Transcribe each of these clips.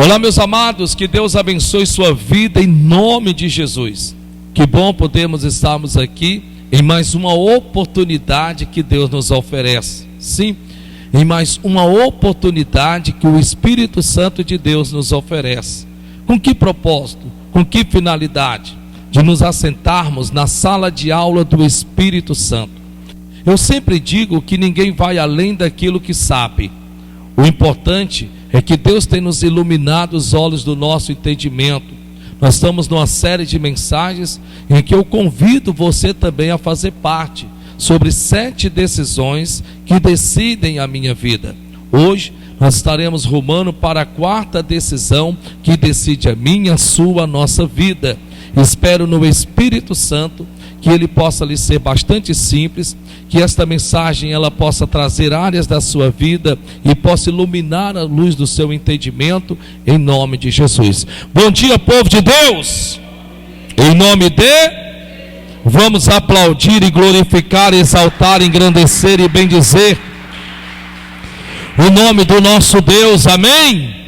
Olá, meus amados, que Deus abençoe sua vida em nome de Jesus. Que bom podemos estarmos aqui em mais uma oportunidade que Deus nos oferece. Sim, em mais uma oportunidade que o Espírito Santo de Deus nos oferece. Com que propósito? Com que finalidade? De nos assentarmos na sala de aula do Espírito Santo. Eu sempre digo que ninguém vai além daquilo que sabe. O importante é que Deus tem nos iluminado os olhos do nosso entendimento. Nós estamos numa série de mensagens em que eu convido você também a fazer parte, sobre 7 decisões que decidem a minha vida. Hoje nós estaremos rumando para a 4ª decisão que decide a minha, a sua, a nossa vida. Espero no Espírito Santo que ele possa lhe ser bastante simples, que esta mensagem ela possa trazer áreas da sua vida e possa iluminar a luz do seu entendimento, em nome de Jesus. Bom dia, povo de Deus. Em nome de... Vamos aplaudir e glorificar, exaltar, engrandecer e bendizer o nome do nosso Deus, amém?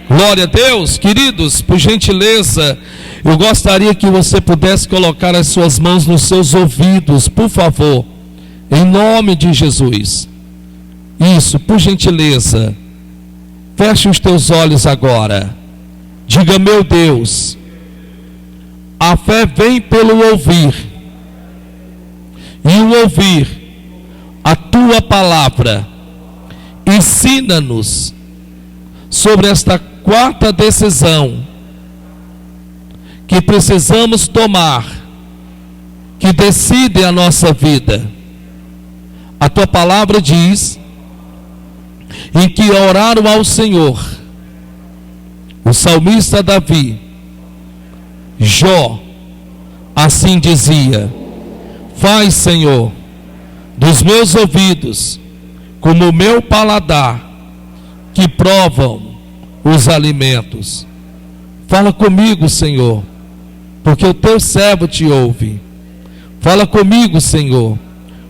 Glória a Deus. Queridos, por gentileza, eu gostaria que você pudesse colocar as suas mãos nos seus ouvidos, por favor, em nome de Jesus. Isso, por gentileza. Feche os teus olhos agora. Diga: meu Deus, a fé vem pelo ouvir, e o ouvir a tua palavra. Ensina-nos sobre esta 4ª decisão que precisamos tomar, que decide a nossa vida. A tua palavra diz em que oraram ao Senhor o salmista Davi, Jó, assim dizia: faz, Senhor, dos meus ouvidos como o meu paladar, que provam os alimentos. Fala comigo, Senhor, porque o teu servo te ouve. Fala comigo, Senhor,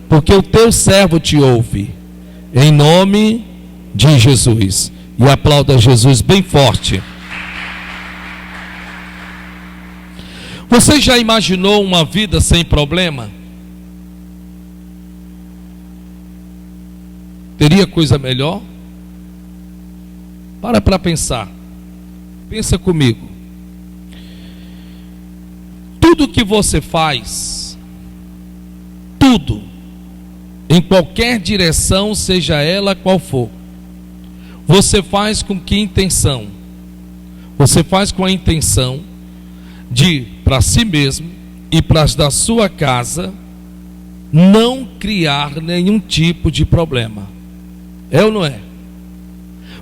porque o teu servo te ouve. Em nome de Jesus. E aplauda Jesus bem forte. Você já imaginou uma vida sem problema? Teria coisa melhor? Para pensar. Pensa comigo. Tudo que você faz, tudo, em qualquer direção, seja ela qual for, você faz com que intenção? Você faz com a intenção de, para si mesmo e para as da sua casa, não criar nenhum tipo de problema. É ou não é?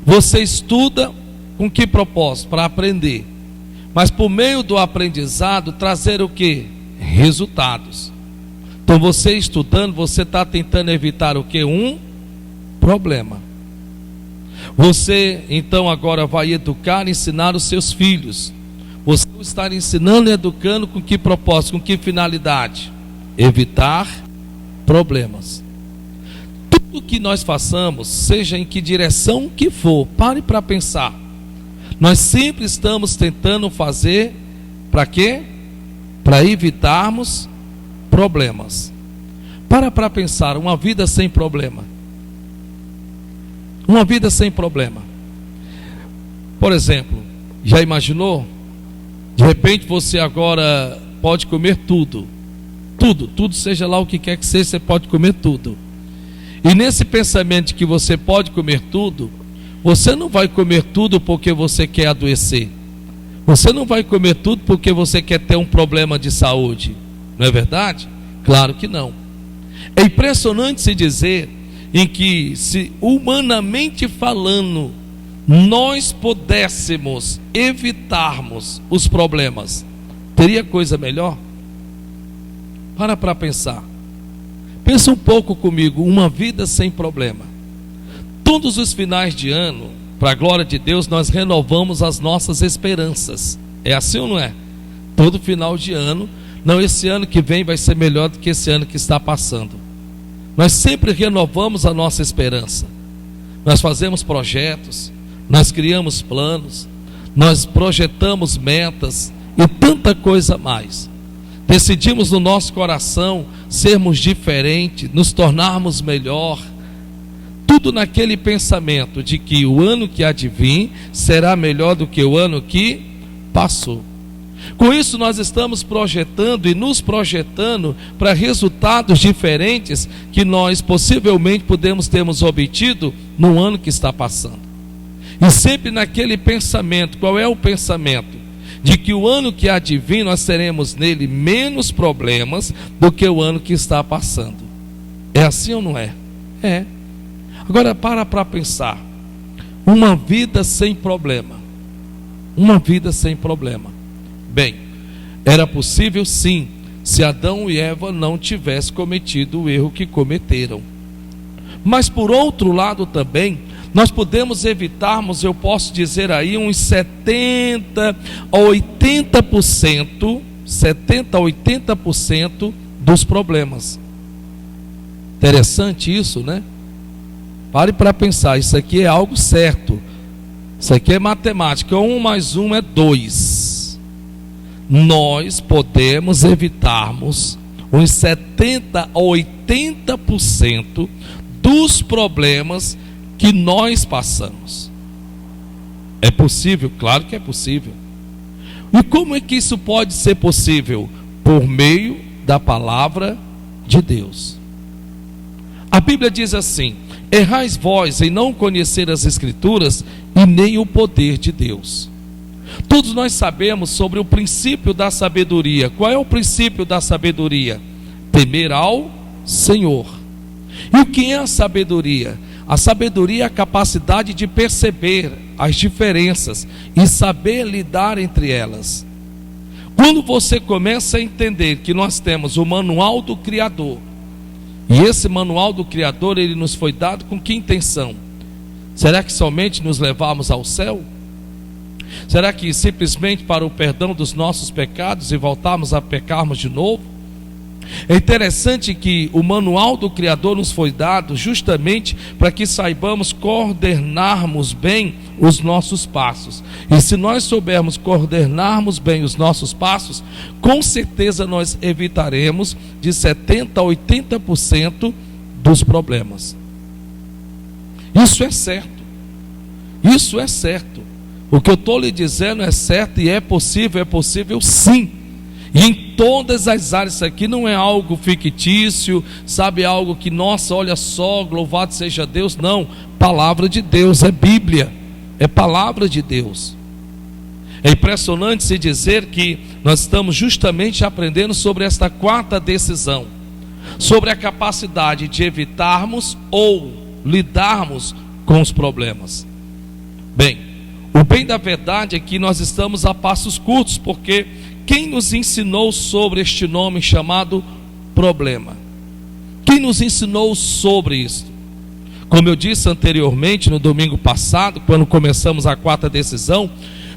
Você estuda com que propósito? Para aprender. Mas por meio do aprendizado trazer o que? Resultados. Então você estudando, você está tentando evitar o que? Um problema. Você então agora vai educar, ensinar os seus filhos. Você está ensinando e educando com que propósito? Com que finalidade? Evitar problemas. Tudo que nós façamos, seja em que direção que for, pare para pensar. Nós sempre estamos tentando fazer para quê? Para evitarmos problemas. Para pensar, uma vida sem problema. Uma vida sem problema. Por exemplo, já imaginou? De repente você agora pode comer tudo. Tudo, seja lá o que quer que seja, você pode comer tudo. E nesse pensamento de que você pode comer tudo, você não vai comer tudo porque você quer adoecer. Você não vai comer tudo porque você quer ter um problema de saúde. Não é verdade? Claro que não. É impressionante se dizer em que, se humanamente falando, nós pudéssemos evitarmos os problemas, teria coisa melhor? Para pensar. Pensa um pouco comigo, uma vida sem problema. Todos os finais de ano, para a glória de Deus, nós renovamos as nossas esperanças. É assim ou não é? Todo final de ano, não, esse ano que vem vai ser melhor do que esse ano que está passando. Nós sempre renovamos a nossa esperança. Nós fazemos projetos, nós criamos planos, nós projetamos metas e tanta coisa mais. Decidimos no nosso coração sermos diferentes, nos tornarmos melhor. Tudo naquele pensamento de que o ano que há de vir será melhor do que o ano que passou. Com isso nós estamos projetando e nos projetando para resultados diferentes que nós possivelmente podemos termos obtido no ano que está passando. E sempre naquele pensamento, qual é o pensamento? De que o ano que há de vir nós teremos nele menos problemas do que o ano que está passando. É assim ou não é? É. Agora para pensar. Uma vida sem problema. Uma vida sem problema. Bem, era possível sim, se Adão e Eva não tivessem cometido o erro que cometeram. Mas por outro lado também, nós podemos evitarmos, eu posso dizer aí, uns 70 a 80% dos problemas. Interessante isso, né? Pare para pensar, isso aqui é algo certo. Isso aqui é matemática, 1 mais 1 é 2. Nós podemos evitarmos uns 70 a 80% dos problemas que nós passamos. É possível? Claro que é possível. E como é que isso pode ser possível? Por meio da palavra de Deus. A Bíblia diz assim: errais vós em não conhecer as Escrituras e nem o poder de Deus. Todos nós sabemos sobre o princípio da sabedoria. Qual é o princípio da sabedoria? Temer ao Senhor. E o que é a sabedoria? A sabedoria é a capacidade de perceber as diferenças e saber lidar entre elas. Quando você começa a entender que nós temos o manual do Criador, e esse manual do Criador, ele nos foi dado com que intenção? Será que somente nos levarmos ao céu? Será que simplesmente para o perdão dos nossos pecados e voltarmos a pecarmos de novo? É interessante que o manual do Criador nos foi dado justamente para que saibamos coordenarmos bem os nossos passos. E se nós soubermos coordenarmos bem os nossos passos, com certeza nós evitaremos de 70% a 80% dos problemas. Isso é certo. Isso é certo. O que eu estou lhe dizendo é certo e é possível sim. E em todas as áreas, isso aqui não é algo fictício, sabe, algo que, nossa, olha só, louvado seja Deus. Não, palavra de Deus, é Bíblia, é palavra de Deus. É impressionante se dizer que nós estamos justamente aprendendo sobre esta quarta decisão, sobre a capacidade de evitarmos ou lidarmos com os problemas. Bem, o bem da verdade é que nós estamos a passos curtos, porque quem nos ensinou sobre este nome chamado problema? Quem nos ensinou sobre isso? Como eu disse anteriormente, no domingo passado, quando começamos a quarta decisão,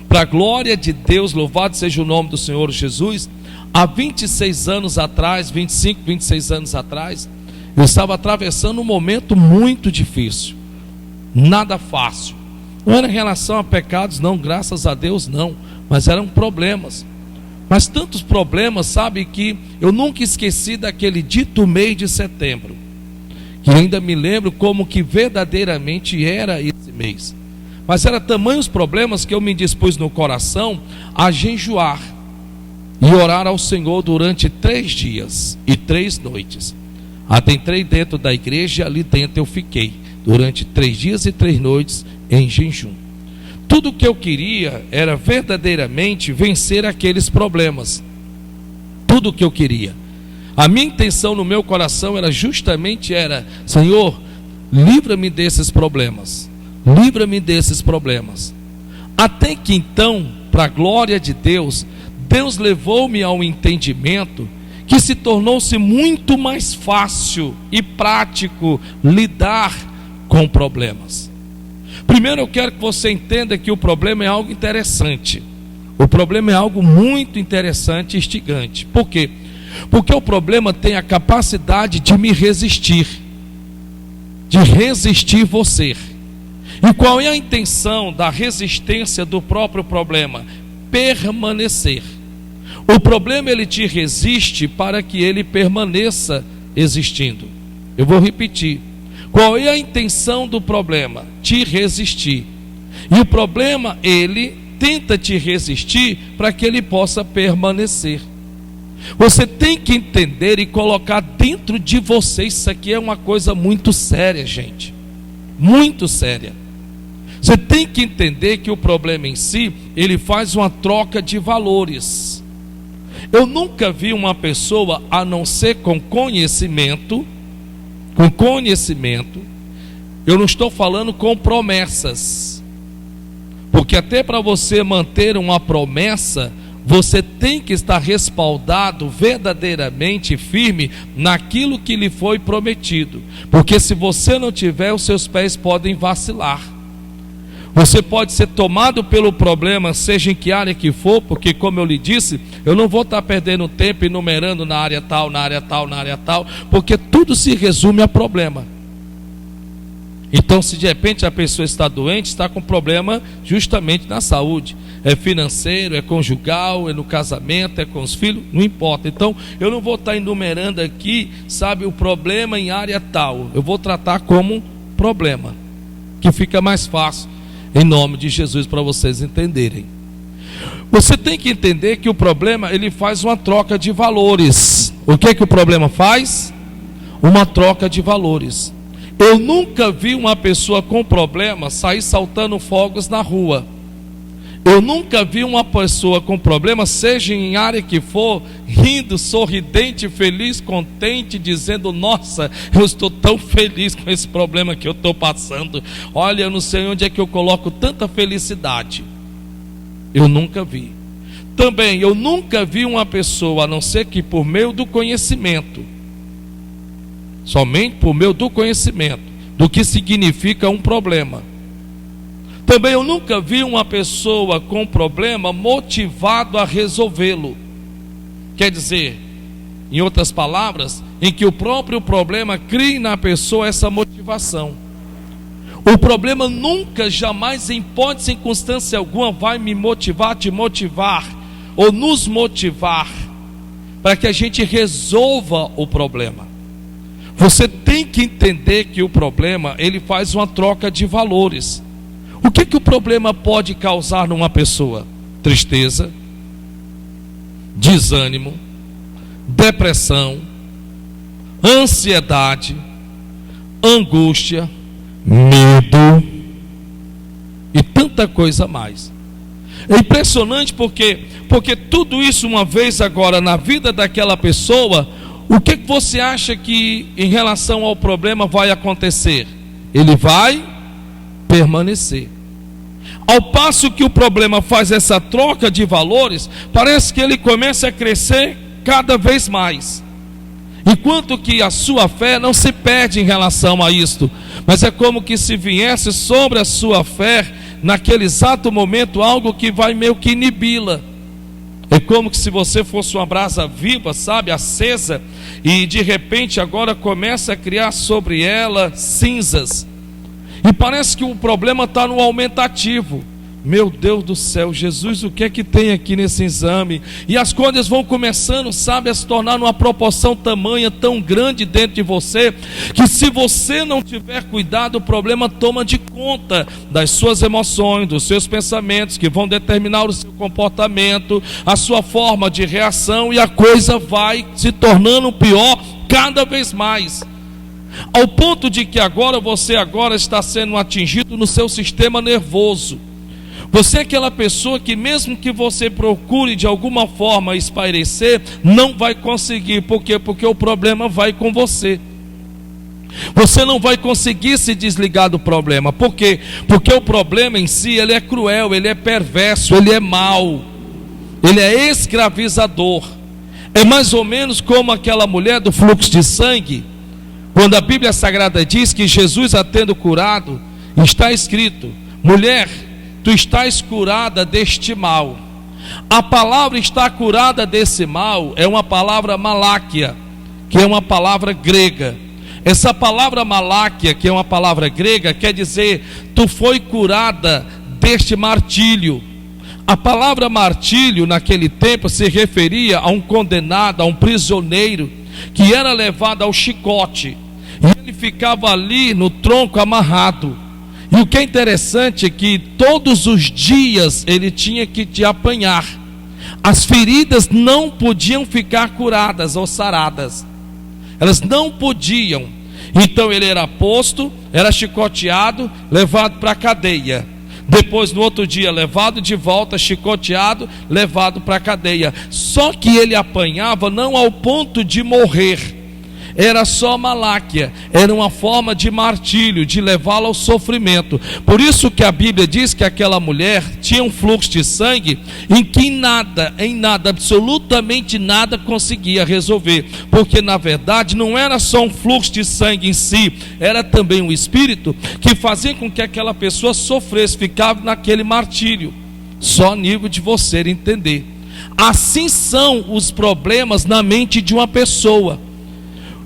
para a glória de Deus, louvado seja o nome do Senhor Jesus, há 26 anos atrás, 25, 26 anos atrás, eu estava atravessando um momento muito difícil, nada fácil. Não era em relação a pecados, não, graças a Deus não, mas eram problemas. Mas tantos problemas, sabe, que eu nunca esqueci daquele dito mês de setembro, que ainda me lembro como que verdadeiramente era esse mês. Mas eram tamanhos problemas que eu me dispus no coração a jejuar e orar ao Senhor durante 3 dias e 3 noites. Adentrei dentro da igreja e ali dentro eu fiquei durante 3 dias e 3 noites em jejum. Tudo o que eu queria era verdadeiramente vencer aqueles problemas. Tudo o que eu queria. A minha intenção no meu coração era justamente Senhor, livra-me desses problemas. Livra-me desses problemas. Até que então, para a glória de Deus, Deus levou-me ao entendimento que se tornou-se muito mais fácil e prático lidar com problemas. Primeiro eu quero que você entenda que o problema é algo interessante. O problema é algo muito interessante e instigante. Por quê? Porque o problema tem a capacidade de me resistir. De resistir você. E qual é a intenção da resistência do próprio problema? Permanecer. O problema, ele te resiste para que ele permaneça existindo. Eu vou repetir. Qual é a intenção do problema? Te resistir. E o problema, ele tenta te resistir para que ele possa permanecer. Você tem que entender e colocar dentro de você. Isso aqui é uma coisa muito séria, gente. Muito séria. Você tem que entender que o problema em si, ele faz uma troca de valores. Eu nunca vi uma pessoa, a não ser com conhecimento, eu não estou falando com promessas, porque até para você manter uma promessa, você tem que estar respaldado verdadeiramente firme naquilo que lhe foi prometido, porque se você não tiver, os seus pés podem vacilar. Você pode ser tomado pelo problema, seja em que área que for, porque como eu lhe disse, eu não vou estar perdendo tempo enumerando na área tal, na área tal, na área tal, porque tudo se resume a problema. Então, se de repente a pessoa está doente, está com problema justamente na saúde. É financeiro, é conjugal, é no casamento, é com os filhos, não importa. Então, eu não vou estar enumerando aqui, sabe, o problema em área tal. Eu vou tratar como problema, que fica mais fácil. Em nome de Jesus, para vocês entenderem. Você tem que entender que o problema, ele faz uma troca de valores. O que é que o problema faz? Uma troca de valores. Eu nunca vi uma pessoa com problema sair saltando fogos na rua. Eu nunca vi uma pessoa com problema, seja em área que for, rindo, sorridente, feliz, contente, dizendo: nossa, eu estou tão feliz com esse problema que eu estou passando. Olha, eu não sei onde é que eu coloco tanta felicidade. Eu nunca vi. Também, eu nunca vi uma pessoa, a não ser que por meio do conhecimento, somente por meio do conhecimento, do que significa um problema. Também eu nunca vi uma pessoa com problema motivado a resolvê-lo. Quer dizer, em outras palavras, em que o próprio problema crie na pessoa essa motivação. O problema nunca, jamais, em hipótese, em circunstância alguma, vai me motivar, te motivar, ou nos motivar, para que a gente resolva o problema. Você tem que entender que o problema, ele faz uma troca de valores. O que o problema pode causar numa pessoa? Tristeza, desânimo, depressão, ansiedade, angústia, medo e tanta coisa mais. É impressionante porque tudo isso, uma vez agora na vida daquela pessoa, o que você acha que em relação ao problema vai acontecer? Ele vai permanecer. Ao passo que o problema faz essa troca de valores, parece que ele começa a crescer cada vez mais. Enquanto que a sua fé não se perde em relação a isto, mas é como que se viesse sobre a sua fé, naquele exato momento, algo que vai meio que inibi-la. É como que se você fosse uma brasa viva, sabe, acesa, e de repente agora começa a criar sobre ela cinzas. E parece que o problema está no aumentativo. Meu Deus do céu, Jesus, o que é que tem aqui nesse exame? E as coisas vão começando, sabe, a se tornar numa proporção tamanha, tão grande dentro de você, que se você não tiver cuidado, o problema toma de conta das suas emoções, dos seus pensamentos, que vão determinar o seu comportamento, a sua forma de reação, e a coisa vai se tornando pior cada vez mais. Ao ponto de que você está sendo atingido no seu sistema nervoso. Você é aquela pessoa que mesmo que você procure de alguma forma espairecer, não vai conseguir. Por quê? Porque o problema vai com você. Você não vai conseguir se desligar do problema. Por quê? Porque o problema em si, ele é cruel, ele é perverso, ele é mau, ele é escravizador. É mais ou menos como aquela mulher do fluxo de sangue. Quando a Bíblia Sagrada diz que Jesus a tendo curado, está escrito: mulher, tu estás curada deste mal. A palavra está curada desse mal é uma palavra maláquia, que é uma palavra grega. Essa palavra maláquia, que é uma palavra grega, quer dizer, tu foi curada deste martírio. A palavra martírio naquele tempo se referia a um condenado, a um prisioneiro, que era levado ao chicote, e ele ficava ali no tronco amarrado. E o que é interessante é que todos os dias ele tinha que te apanhar. As feridas não podiam ficar curadas ou saradas, elas não podiam. Então ele era posto, era chicoteado, levado para a cadeia. Depois no outro dia levado de volta, chicoteado, levado para a cadeia. Só que ele apanhava não ao ponto de morrer. Era só maláquia, era uma forma de martírio, de levá-lo ao sofrimento. Por isso que a Bíblia diz que aquela mulher tinha um fluxo de sangue em que em nada, absolutamente nada conseguia resolver. Porque na verdade não era só um fluxo de sangue em si, era também um espírito que fazia com que aquela pessoa sofresse, ficava naquele martírio. Só a nível de você entender. Assim são os problemas na mente de uma pessoa.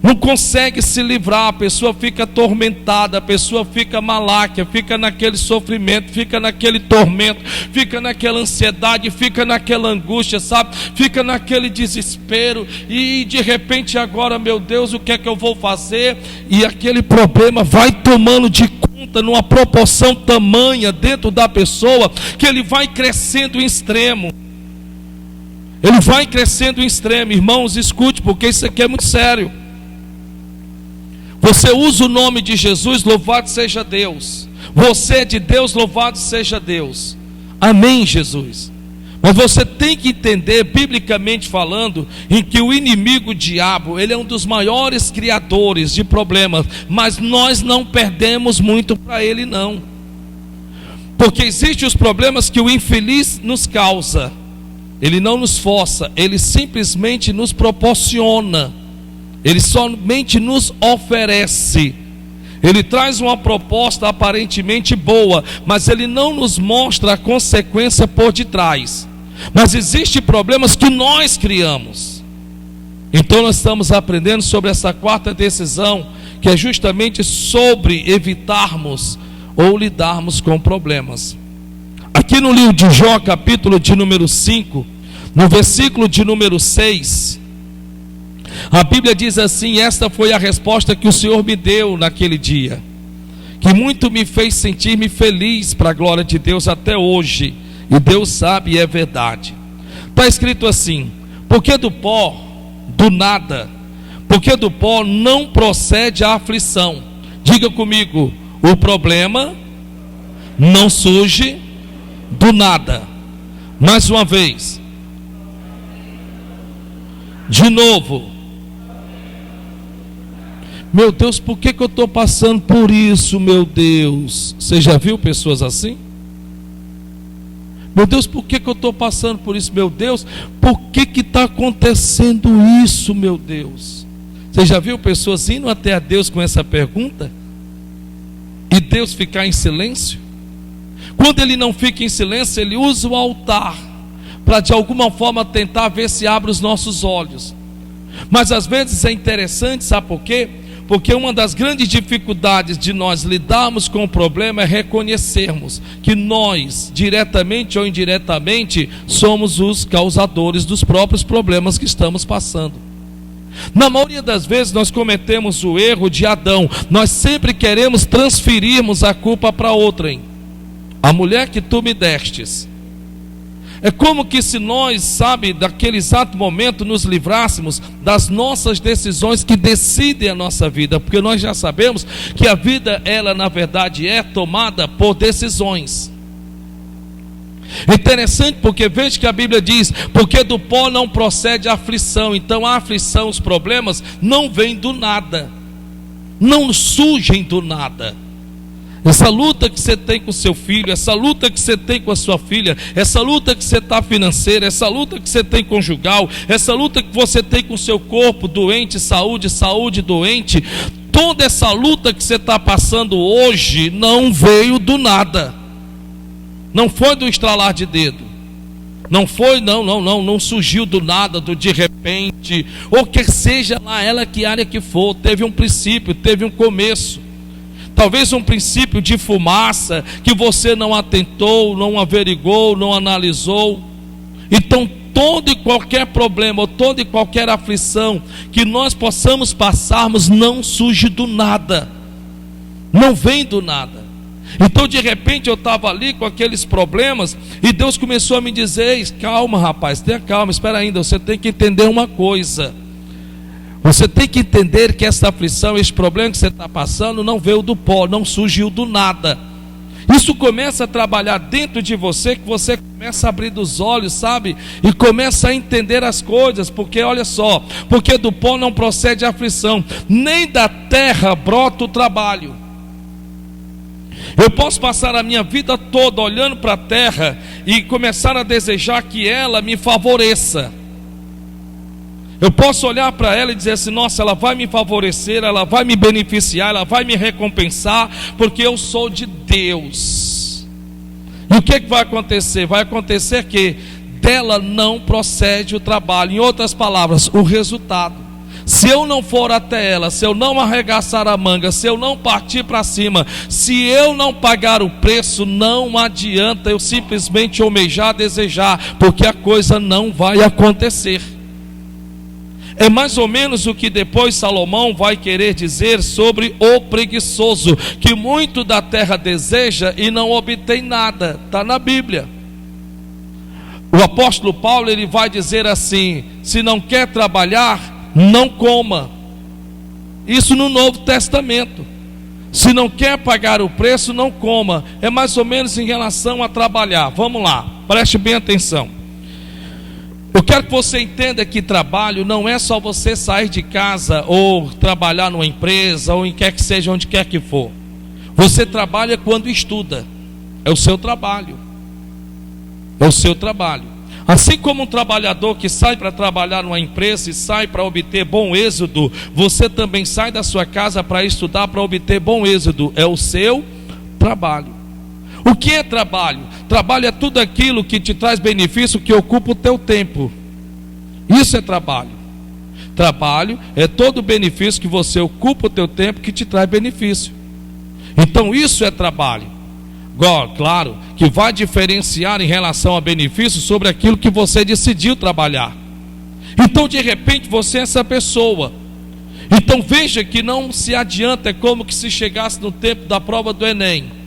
Não consegue se livrar, a pessoa fica atormentada, a pessoa fica maláquia, fica naquele sofrimento, fica naquele tormento, fica naquela ansiedade, fica naquela angústia, sabe? Fica naquele desespero, e de repente agora, meu Deus, o que é que eu vou fazer? E aquele problema vai tomando de conta numa proporção tamanha dentro da pessoa, que ele vai crescendo em extremo. Ele vai crescendo em extremo. Irmãos, escute, porque isso aqui é muito sério. Você usa o nome de Jesus, louvado seja Deus. Você é de Deus, louvado seja Deus. Amém, Jesus. Mas você tem que entender, biblicamente falando, em que o inimigo, o diabo, ele é um dos maiores criadores de problemas. Mas nós não perdemos muito para ele, não. Porque existem os problemas que o infeliz nos causa. Ele não nos força, ele simplesmente nos proporciona. Ele somente nos oferece. Ele traz uma proposta aparentemente boa, mas ele não nos mostra a consequência por detrás. Mas existem problemas que nós criamos. Então nós estamos aprendendo sobre essa quarta decisão, que é justamente sobre evitarmos ou lidarmos com problemas. Aqui no livro de Jó, capítulo de número 5, no versículo de número 6, a Bíblia diz assim: esta foi a resposta que o Senhor me deu naquele dia, que muito me fez sentir-me feliz para a glória de Deus até hoje, e Deus sabe e é verdade. Está escrito assim: porque do pó, do nada, porque do pó não procede a aflição. Diga comigo: o problema não surge do nada. Mais uma vez, de novo. Meu Deus, por que eu estou passando por isso, meu Deus? Você já viu pessoas assim? Meu Deus, por que eu estou passando por isso, meu Deus? Por que está acontecendo isso, meu Deus? Você já viu pessoas indo até a Deus com essa pergunta? E Deus ficar em silêncio? Quando ele não fica em silêncio, ele usa o altar para de alguma forma tentar ver se abre os nossos olhos. Mas às vezes é interessante, sabe por quê? Porque uma das grandes dificuldades de nós lidarmos com o problema é reconhecermos que nós, diretamente ou indiretamente, somos os causadores dos próprios problemas que estamos passando. Na maioria das vezes nós cometemos o erro de Adão. Nós sempre queremos transferirmos a culpa para outrem. A mulher que tu me destes. É como que se nós, sabe, daquele exato momento nos livrássemos das nossas decisões que decidem a nossa vida. Porque nós já sabemos que a vida, ela na verdade é tomada por decisões. É interessante porque veja que a Bíblia diz: porque do pó não procede a aflição. Então a aflição, os problemas não vêm do nada, não surgem do nada. Essa luta que você tem com seu filho, essa luta que você tem com a sua filha, essa luta que você está financeira, essa luta que você tem conjugal, essa luta que você tem com o seu corpo doente, saúde doente, toda essa luta que você está passando hoje não veio do nada, não foi do estralar de dedo. Não foi, não surgiu do nada, do de repente, ou que seja lá ela que área que for, teve um princípio, teve um começo. Talvez um princípio de fumaça que você não atentou, não averigou, não analisou. Então todo e qualquer problema, ou toda e qualquer aflição que nós possamos passarmos não surge do nada, não vem do nada. Então de repente eu estava ali com aqueles problemas e Deus começou a me dizer: calma rapaz, tenha calma, espera ainda, você tem que entender uma coisa. Você tem que entender que essa aflição, esse problema que você está passando não veio do pó, não surgiu do nada. Isso começa a trabalhar dentro de você, que você começa a abrir os olhos, sabe? E começa a entender as coisas, porque olha só, porque do pó não procede a aflição, nem da terra brota o trabalho. Eu posso passar a minha vida toda olhando para a terra e começar a desejar que ela me favoreça. Eu posso olhar para ela e dizer assim: nossa, ela vai me favorecer, ela vai me beneficiar, ela vai me recompensar, porque eu sou de Deus. E o que vai acontecer? Vai acontecer que dela não procede o trabalho. Em outras palavras, o resultado. Se eu não for até ela, se eu não arregaçar a manga, se eu não partir para cima, se eu não pagar o preço, não adianta eu simplesmente almejar, desejar, porque a coisa não vai acontecer. É mais ou menos o que depois Salomão vai querer dizer sobre o preguiçoso, que muito da terra deseja e não obtém nada. Está na Bíblia. O apóstolo Paulo, ele vai dizer assim: se não quer trabalhar, não coma. Isso no Novo Testamento. Se não quer pagar o preço, não coma. É mais ou menos em relação a trabalhar. Vamos lá, preste bem atenção. Eu quero que você entenda que trabalho não é só você sair de casa ou trabalhar numa empresa ou em quer que seja, onde quer que for. Você trabalha quando estuda. É o seu trabalho. É o seu trabalho. Assim como um trabalhador que sai para trabalhar numa empresa e sai para obter bom êxito, você também sai da sua casa para estudar para obter bom êxito. É o seu trabalho. O que é trabalho? Trabalho é tudo aquilo que te traz benefício, que ocupa o teu tempo. Isso é trabalho. Trabalho é todo o benefício que você ocupa o teu tempo, que te traz benefício. Então isso é trabalho. Agora, claro, que vai diferenciar em relação a benefício sobre aquilo que você decidiu trabalhar. Então de repente você é essa pessoa. Então veja que não se adianta, é como que se chegasse no tempo da prova do Enem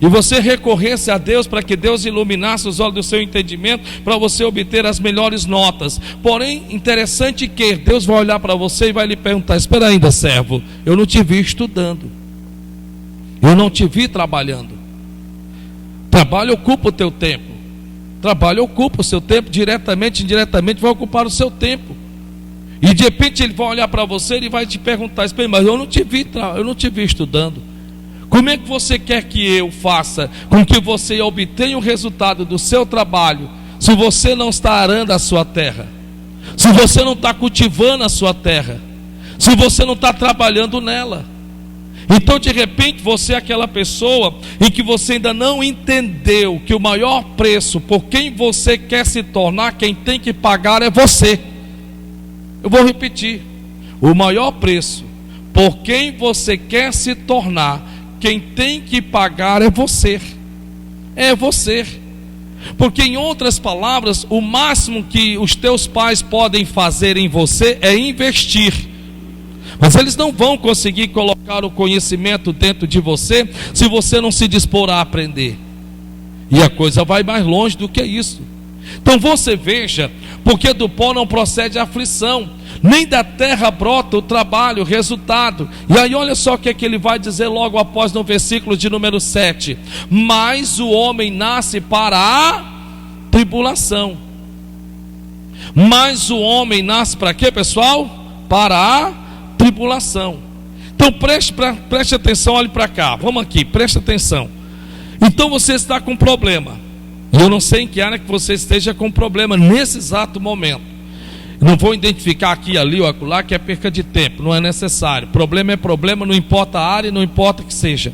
e você recorresse a Deus para que Deus iluminasse os olhos do seu entendimento para você obter as melhores notas. Porém, interessante que Deus vai olhar para você e vai lhe perguntar: espera ainda, servo, eu não te vi estudando, eu não te vi trabalhando. Trabalho ocupa o teu tempo. Trabalho ocupa o seu tempo, diretamente, indiretamente vai ocupar o seu tempo. E de repente ele vai olhar para você e vai te perguntar: espera, mas eu não te vi estudando. Como é que você quer que eu faça com que você obtenha o resultado do seu trabalho, se você não está arando a sua terra, se você não está cultivando a sua terra, se você não está trabalhando nela? Então de repente você é aquela pessoa em que você ainda não entendeu que o maior preço por quem você quer se tornar, quem tem que pagar é você. Eu vou repetir: o maior preço por quem você quer se tornar, quem tem que pagar é você. É você. Porque em outras palavras, o máximo que os teus pais podem fazer em você é investir. Mas eles não vão conseguir colocar o conhecimento dentro de você se você não se dispor a aprender. E a coisa vai mais longe do que isso. Então você veja, porque do pó não procede a aflição, nem da terra brota o trabalho, o resultado. E aí olha só o que é que ele vai dizer logo após no versículo de número 7. Mas o homem nasce para a tribulação. Mas o homem nasce para quê, pessoal? Para a tribulação. Então preste atenção, olhe para cá. Vamos aqui, preste atenção. Então você está com problema. Eu não sei em que área que você esteja com problema nesse exato momento. Não vou identificar aqui, ali ou acolá, que é perca de tempo, não é necessário. Problema é problema, não importa a área, não importa que seja.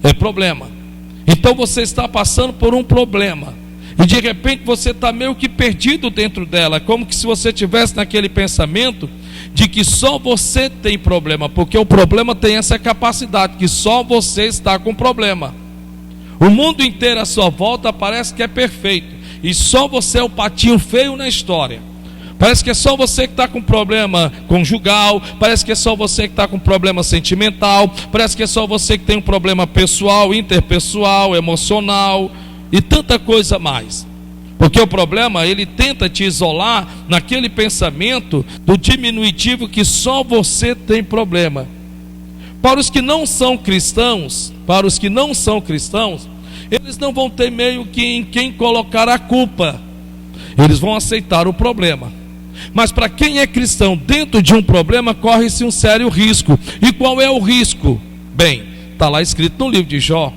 É problema. Então você está passando por um problema. E de repente você está meio que perdido dentro dela, como que se você tivesse naquele pensamento de que só você tem problema, porque o problema tem essa capacidade, que só você está com problema. O mundo inteiro à sua volta parece que é perfeito, e só você é o patinho feio na história. Parece que é só você que está com problema conjugal, parece que é só você que está com problema sentimental, parece que é só você que tem um problema pessoal, interpessoal, emocional e tanta coisa mais. Porque o problema, ele tenta te isolar naquele pensamento do diminutivo que só você tem problema. Para os que não são cristãos, eles não vão ter meio que em quem colocar a culpa. Eles vão aceitar o problema. Mas para quem é cristão, dentro de um problema, corre-se um sério risco. E qual é o risco? Bem, está lá escrito no livro de Jó: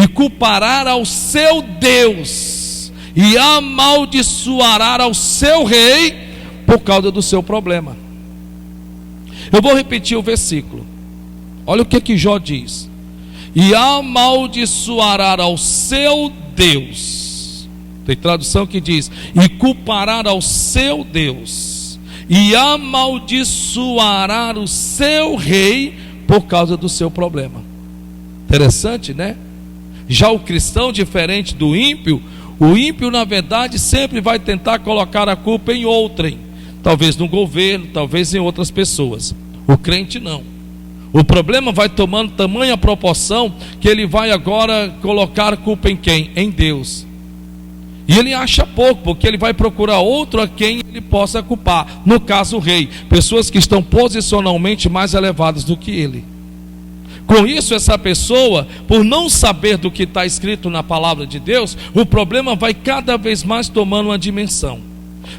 e culpará ao seu Deus, e amaldiçoará ao seu rei, por causa do seu problema. Eu vou repetir o versículo. Olha o que Jó diz: e amaldiçoará ao seu Deus. Tem tradução que diz: e culpará ao seu Deus, e amaldiçoará o seu rei, por causa do seu problema. Interessante, né? Já o cristão, diferente do ímpio, o ímpio na verdade sempre vai tentar colocar a culpa em outrem, talvez no governo, talvez em outras pessoas. O crente não. O problema vai tomando tamanha proporção que ele vai agora colocar a culpa em quem? Em Deus. E ele acha pouco, porque ele vai procurar outro a quem ele possa culpar. No caso, o rei. Pessoas que estão posicionalmente mais elevadas do que ele. Com isso, essa pessoa, por não saber do que está escrito na palavra de Deus, o problema vai cada vez mais tomando uma dimensão.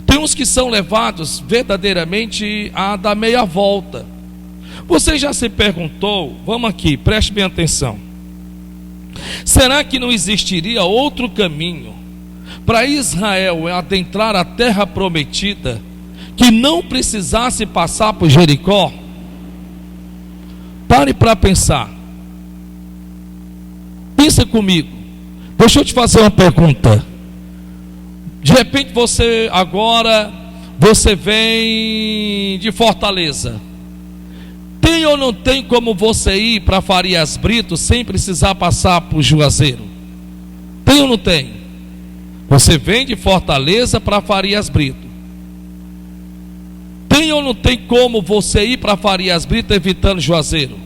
Tem uns que são levados verdadeiramente a dar meia volta. Você já se perguntou, vamos aqui, preste bem atenção: será que não existiria outro caminho para Israel adentrar a terra prometida, que não precisasse passar por Jericó? Pare para pensar. Pensa comigo. Deixa eu te fazer uma pergunta. De repente você vem de Fortaleza. Tem ou não tem como você ir para Farias Brito sem precisar passar por Juazeiro? Tem ou não tem? Você vem de Fortaleza para Farias Brito. Tem ou não tem como você ir para Farias Brito evitando Juazeiro?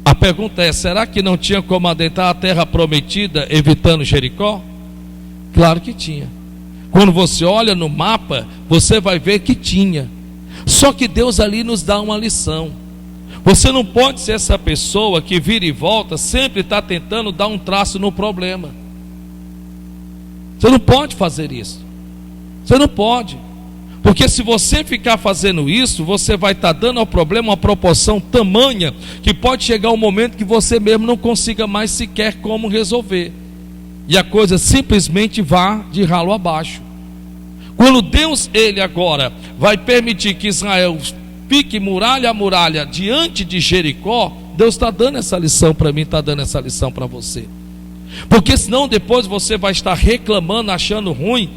A pergunta é: será que não tinha como adentrar a terra prometida evitando Jericó? Claro que tinha. Quando você olha no mapa, você vai ver que tinha. Só que Deus ali nos dá uma lição. Você não pode ser essa pessoa que vira e volta, sempre está tentando dar um traço no problema. Você não pode fazer isso. Você não pode. Porque se você ficar fazendo isso, você vai estar dando ao problema uma proporção tamanha, que pode chegar um momento que você mesmo não consiga mais sequer como resolver. E a coisa simplesmente vá de ralo abaixo. Quando Deus, ele agora vai permitir que Israel fique muralha a muralha diante de Jericó, Deus está dando essa lição para mim, está dando essa lição para você. Porque senão depois você vai estar reclamando, achando ruim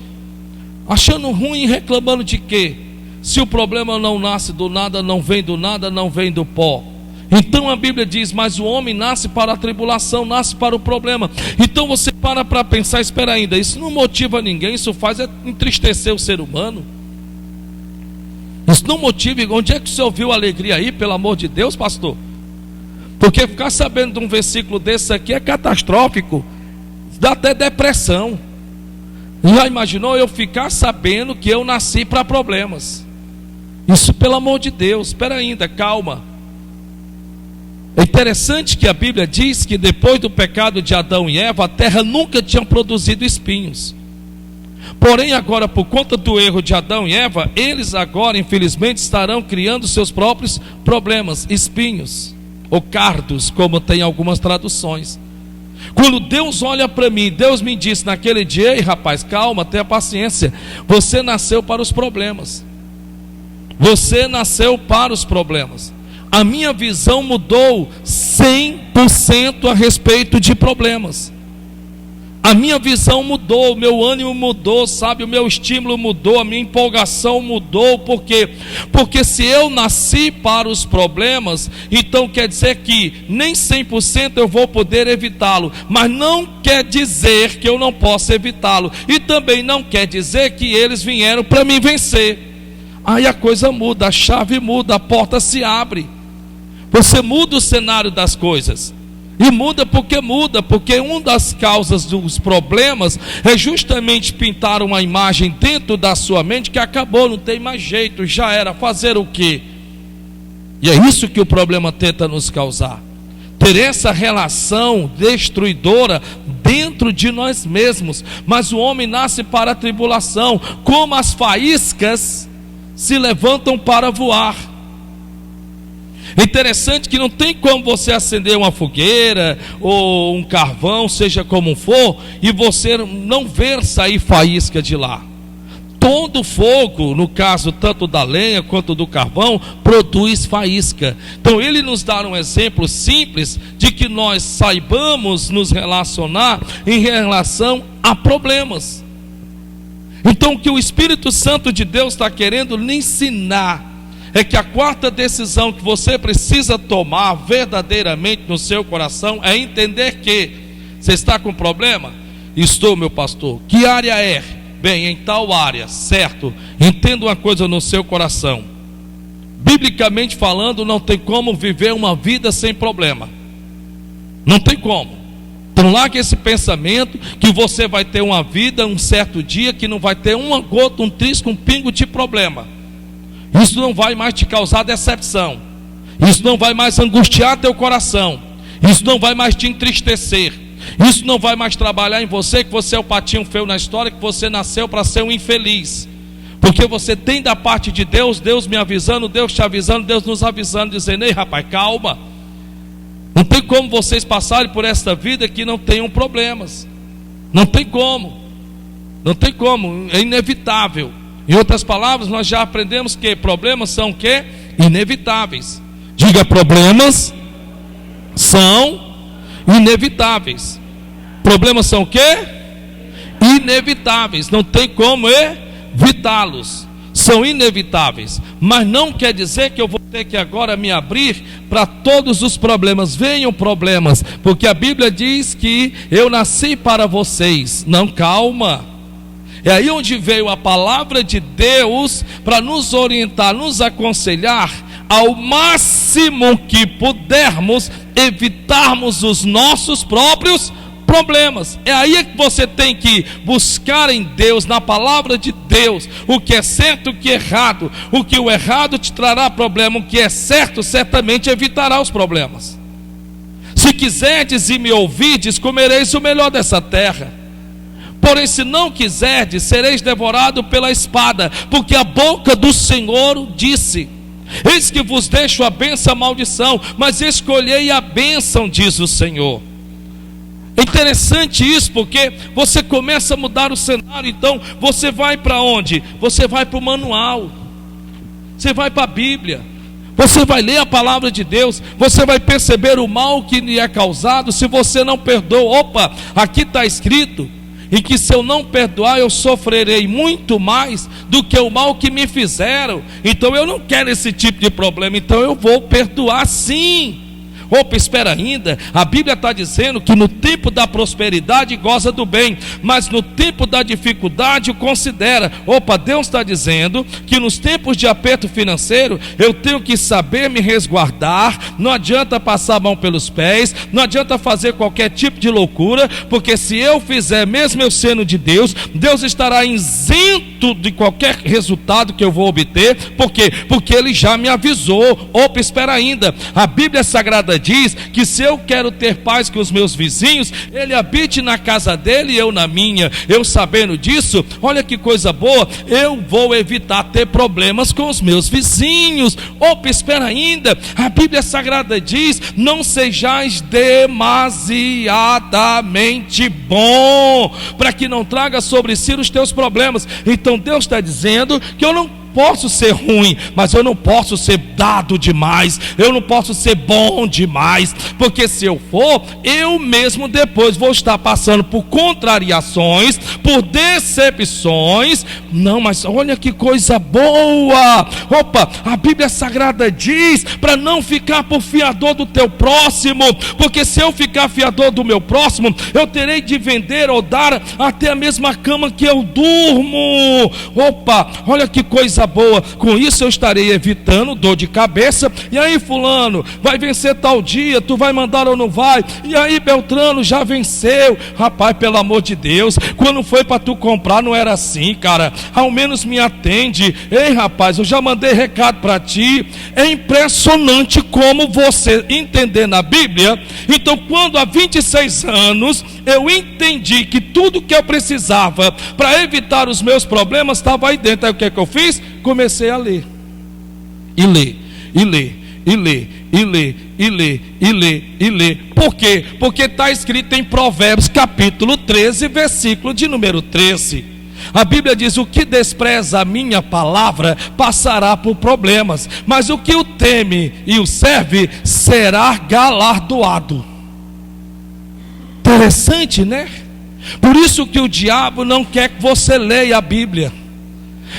e reclamando de quê? Se o problema não nasce do nada, não vem do nada, não vem do pó. Então a Bíblia diz: mas o homem nasce para a tribulação, nasce para o problema. Então você para pensar: espera ainda, isso não motiva ninguém, isso faz entristecer o ser humano. Isso não motiva. Onde é que você ouviu alegria aí, pelo amor de Deus, pastor? Porque ficar sabendo de um versículo desse aqui é catastrófico, dá até depressão. Já imaginou eu ficar sabendo que eu nasci para problemas? Isso, pelo amor de Deus, espera ainda, calma. É interessante que a Bíblia diz que depois do pecado de Adão e Eva, a terra nunca tinha produzido espinhos. Porém agora, por conta do erro de Adão e Eva, eles agora infelizmente estarão criando seus próprios problemas, espinhos ou cardos, como tem algumas traduções. Quando Deus olha para mim, Deus me disse naquele dia: ei rapaz, calma, tenha paciência, você nasceu para os problemas. Você nasceu para os problemas. A minha visão mudou 100% a respeito de problemas. A minha visão mudou, o meu ânimo mudou, sabe? O meu estímulo mudou, a minha empolgação mudou. Por quê? Porque se eu nasci para os problemas, então quer dizer que nem 100% eu vou poder evitá-lo. Mas não quer dizer que eu não possa evitá-lo. E também não quer dizer que eles vieram para me vencer. Aí a coisa muda, a chave muda, a porta se abre. Você muda o cenário das coisas. E muda, porque uma das causas dos problemas é justamente pintar uma imagem dentro da sua mente que acabou, não tem mais jeito, já era, fazer o quê? E é isso que o problema tenta nos causar, ter essa relação destruidora dentro de nós mesmos. Mas o homem nasce para a tribulação, como as faíscas se levantam para voar. Interessante que não tem como você acender uma fogueira ou um carvão, seja como for, e você não ver sair faísca de lá. Todo fogo, no caso tanto da lenha quanto do carvão, produz faísca. Então ele nos dá um exemplo simples de que nós saibamos nos relacionar em relação a problemas. Então o que o Espírito Santo de Deus está querendo lhe ensinar é que a quarta decisão que você precisa tomar verdadeiramente no seu coração é entender que você está com problema? Estou, meu pastor. Que área é? Bem, em tal área, certo? Entenda uma coisa no seu coração. Biblicamente falando, não tem como viver uma vida sem problema. Não tem como. Então largue esse pensamento que você vai ter uma vida, um certo dia, que não vai ter uma gota, um trisco, um pingo de problema. Isso não vai mais te causar decepção. Isso não vai mais angustiar teu coração. Isso não vai mais te entristecer. Isso não vai mais trabalhar em você, que você é o patinho feio na história, que você nasceu para ser um infeliz. Porque você tem da parte de Deus, Deus me avisando, Deus te avisando, Deus nos avisando, dizendo: ei rapaz, calma. Não tem como vocês passarem por esta vida que não tenham problemas. Não tem como. Não tem como, é inevitável. Em outras palavras, nós já aprendemos que problemas são o quê? Inevitáveis. Diga: problemas são inevitáveis. Problemas são o quê? Inevitáveis. Não tem como evitá-los. São inevitáveis. Mas não quer dizer que eu vou ter que agora me abrir para todos os problemas. Venham problemas, porque a Bíblia diz que eu nasci para vocês. Não, calma. É aí onde veio a palavra de Deus para nos orientar, nos aconselhar ao máximo que pudermos evitarmos os nossos próprios problemas. É aí que você tem que buscar em Deus, na palavra de Deus, o que é certo e o que é errado. O que o errado te trará problema, o que é certo certamente evitará os problemas. Se quiserdes e me ouvides, comereis o melhor dessa terra. Porém, se não quiserdes, sereis devorado pela espada, porque a boca do Senhor disse: eis que vos deixo a bênção e a maldição, mas escolhei a bênção, diz o Senhor. É interessante isso, porque você começa a mudar o cenário. Então, você vai para onde? Você vai para o manual, você vai para a Bíblia, você vai ler a palavra de Deus, você vai perceber o mal que lhe é causado. Se você não perdoa, opa, aqui está escrito e que se eu não perdoar, eu sofrerei muito mais do que o mal que me fizeram. Então eu não quero esse tipo de problema, então eu vou perdoar sim. Opa, espera ainda, a Bíblia está dizendo que no tempo da prosperidade goza do bem, mas no tempo da dificuldade o considera. Opa, Deus está dizendo que nos tempos de aperto financeiro eu tenho que saber me resguardar. Não adianta passar a mão pelos pés, não adianta fazer qualquer tipo de loucura, porque se eu fizer, mesmo eu sendo de Deus, Deus estará isento de qualquer resultado que eu vou obter. Por quê? Porque Ele já me avisou. Opa, espera ainda, a Bíblia Sagrada diz que se eu quero ter paz com os meus vizinhos, ele habite na casa dele e eu na minha. Eu sabendo disso, olha que coisa boa, eu vou evitar ter problemas com os meus vizinhos. Opa, espera ainda, a Bíblia Sagrada diz: não sejais demasiadamente bom, para que não traga sobre si os teus problemas. Então Deus está dizendo que eu não posso ser ruim, mas eu não posso ser dado demais, eu não posso ser bom demais, porque se eu for, eu mesmo depois vou estar passando por contrariações, por decepções. Não, mas olha que coisa boa. Opa, a Bíblia Sagrada diz para não ficar por fiador do teu próximo, porque se eu ficar fiador do meu próximo, eu terei de vender ou dar até a mesma cama que eu durmo. Opa, olha que coisa boa. Com isso eu estarei evitando dor de cabeça. E aí, fulano, vai vencer tal dia, tu vai mandar ou não vai? E aí, Beltrano, já venceu. Rapaz, pelo amor de Deus, quando foi para tu comprar não era assim, cara. Ao menos me atende. Ei, rapaz, eu já mandei recado para ti. É impressionante como você entender na Bíblia. Então, quando há 26 anos eu entendi que tudo que eu precisava para evitar os meus problemas estava aí dentro, aí o que é que eu fiz? Comecei a ler, e ler, e ler, e ler, e ler, e ler, e ler, e ler. Por quê? Porque está escrito em Provérbios capítulo 13, versículo de número 13. A Bíblia diz: o que despreza a minha palavra passará por problemas, mas o que o teme e o serve será galardoado. Interessante, né? Por isso que o diabo não quer que você leia a Bíblia.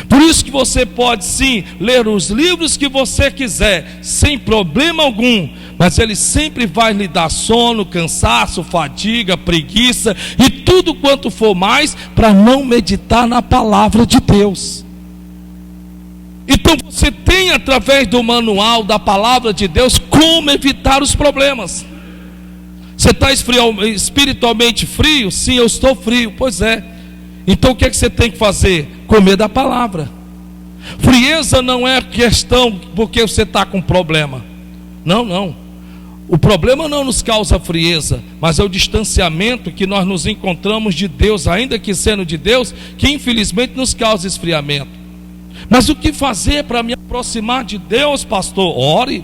Por isso que você pode sim ler os livros que você quiser, sem problema algum, mas ele sempre vai lhe dar sono, cansaço, fadiga, preguiça e tudo quanto for mais, para não meditar na palavra de Deus. Então você tem, através do manual da palavra de Deus, como evitar os problemas. Você está espiritualmente frio? Sim, eu estou frio. Pois é. Então o que é que você tem que fazer? Comer da palavra. Frieza não é questão porque você está com problema. Não, não. O problema não nos causa frieza, mas é o distanciamento que nós nos encontramos de Deus, ainda que sendo de Deus, que infelizmente nos causa esfriamento. Mas o que fazer para me aproximar de Deus, pastor? Ore.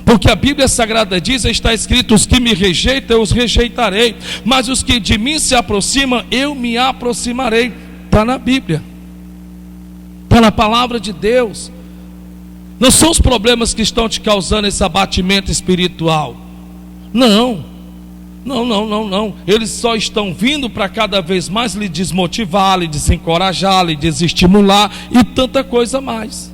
Porque a Bíblia Sagrada diz, está escrito: os que me rejeitam, eu os rejeitarei, mas os que de mim se aproximam, eu me aproximarei. Está na Bíblia, está na palavra de Deus. Não são os problemas que estão te causando esse abatimento espiritual. Não, não, não, não, não. Eles só estão vindo para cada vez mais lhe desmotivar, lhe desencorajar, lhe desestimular e tanta coisa mais.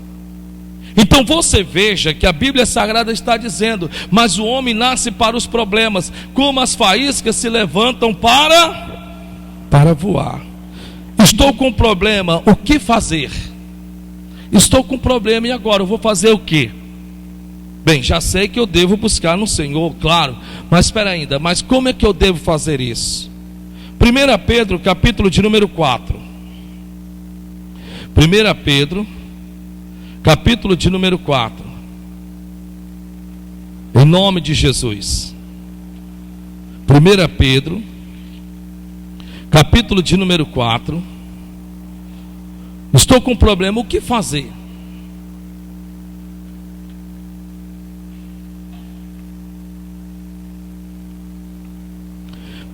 Então você veja que a Bíblia Sagrada está dizendo: mas o homem nasce para os problemas, como as faíscas se levantam para voar. Estou com um problema, o que fazer? Estou com um problema e agora eu vou fazer o quê? Bem, já sei que eu devo buscar no Senhor, claro, mas espera ainda, mas como é que eu devo fazer isso? 1 Pedro, capítulo de número 4. 1 Pedro, capítulo de número 4. Em nome de Jesus. 1 Pedro, capítulo de número 4. Estou com um problema, o que fazer?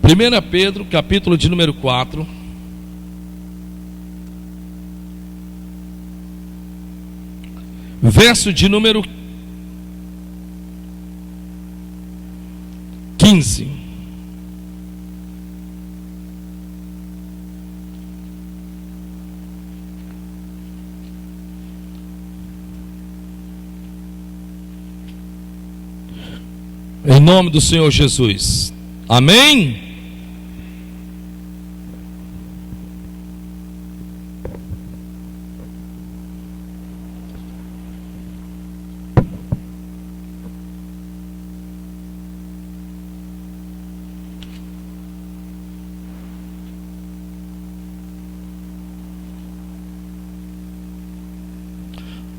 Primeira Pedro, capítulo de número 4. Verso de número 15. Em nome do Senhor Jesus. Amém?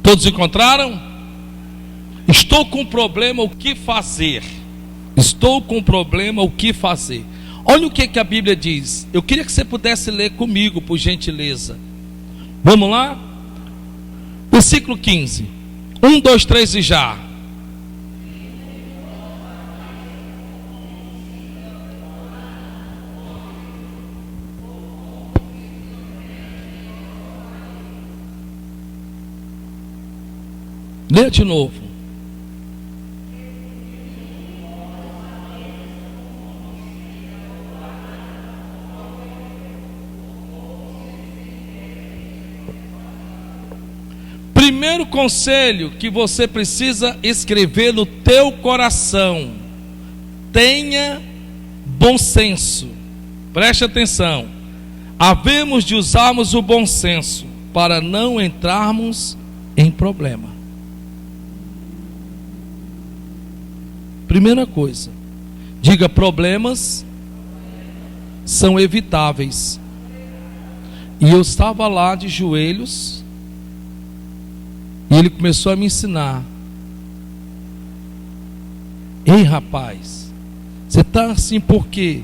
Todos encontraram? Estou com um problema, o que fazer? Estou com um problema, o que fazer? Olha o que a Bíblia diz. Eu queria que você pudesse ler comigo, por gentileza. Vamos lá? Versículo 15. 1, 2, 3 e já. Lê de novo. Primeiro conselho que você precisa escrever no teu coração: tenha bom senso. Preste atenção. Havemos de usarmos o bom senso para não entrarmos em problema. Primeira coisa, diga: problemas são evitáveis. E eu estava lá de joelhos, e ele começou a me ensinar. Ei, rapaz, você está assim por quê?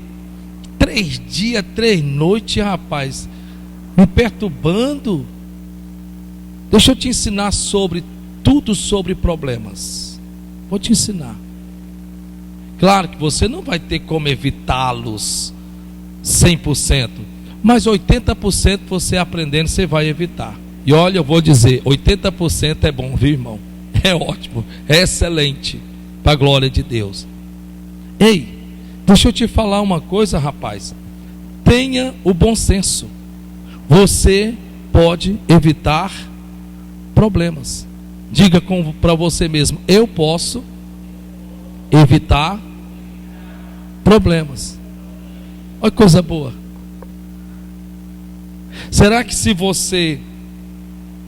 3 dias, 3 noites, rapaz, me perturbando. Deixa eu te ensinar sobre tudo sobre problemas. Vou te ensinar. Claro que você não vai ter como evitá-los 100%, mas 80% você aprendendo, você vai evitar. E olha, eu vou dizer, 80% é bom, viu, irmão? É ótimo, é excelente, para a glória de Deus. Ei, deixa eu te falar uma coisa, rapaz. Tenha o bom senso. Você pode evitar problemas. Diga para você mesmo: eu posso evitar problemas. Olha que coisa boa. Será que se você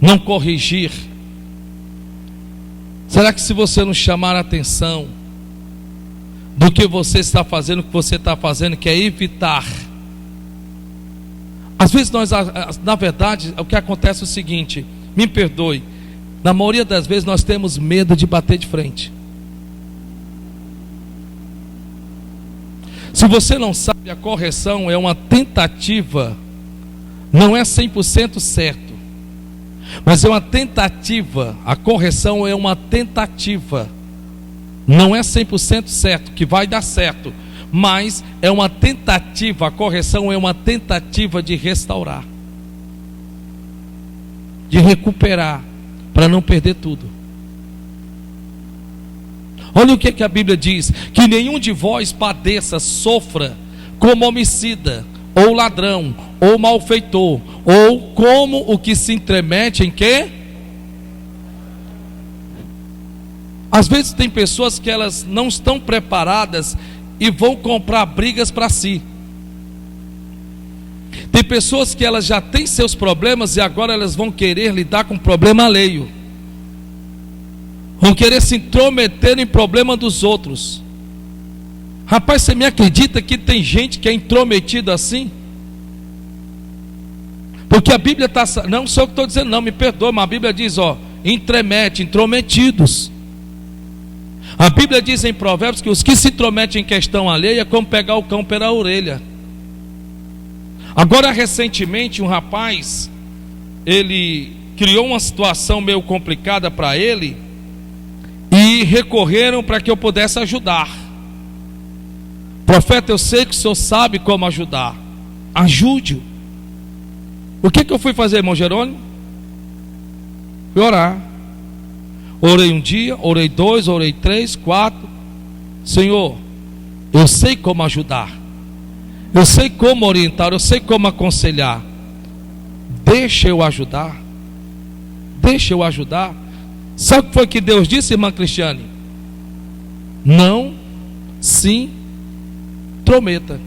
não corrigir, será que se você não chamar a atenção do que você está fazendo, o que você está fazendo, que é evitar? Às vezes nós, na verdade, o que acontece é o seguinte, me perdoe, na maioria das vezes nós temos medo de bater de frente. Se você não sabe, a correção é uma tentativa, não é 100% certo, mas é uma tentativa. A correção é uma tentativa, não é 100% certo que vai dar certo, mas é uma tentativa. A correção é uma tentativa de restaurar, de recuperar, para não perder tudo. Olha o que a Bíblia diz: que nenhum de vós padeça, sofra como homicida, ou ladrão, ou malfeitor, ou como o que se intromete em quê? Às vezes tem pessoas que elas não estão preparadas e vão comprar brigas para si. Tem pessoas que elas já têm seus problemas e agora elas vão querer lidar com problema alheio. Vão querer se intrometer em problema dos outros. Rapaz, você me acredita que tem gente que é intrometido assim? Porque a Bíblia está... Não sou eu que estou dizendo, não, me perdoa, mas a Bíblia diz, intrometidos. A Bíblia diz em Provérbios que os que se intrometem em questão alheia é como pegar o cão pela orelha. Agora, recentemente, um rapaz, ele criou uma situação meio complicada para ele, e recorreram para que eu pudesse ajudar. Profeta, eu sei que o senhor sabe como ajudar. Ajude-o. O que eu fui fazer, irmão Jerônimo? Fui orar. Orei um dia, orei 2, orei 3, 4. Senhor, eu sei como ajudar, eu sei como orientar, eu sei como aconselhar. Deixa eu ajudar. Deixa eu ajudar. Sabe o que foi que Deus disse, irmã Cristiane? Não se intrometa.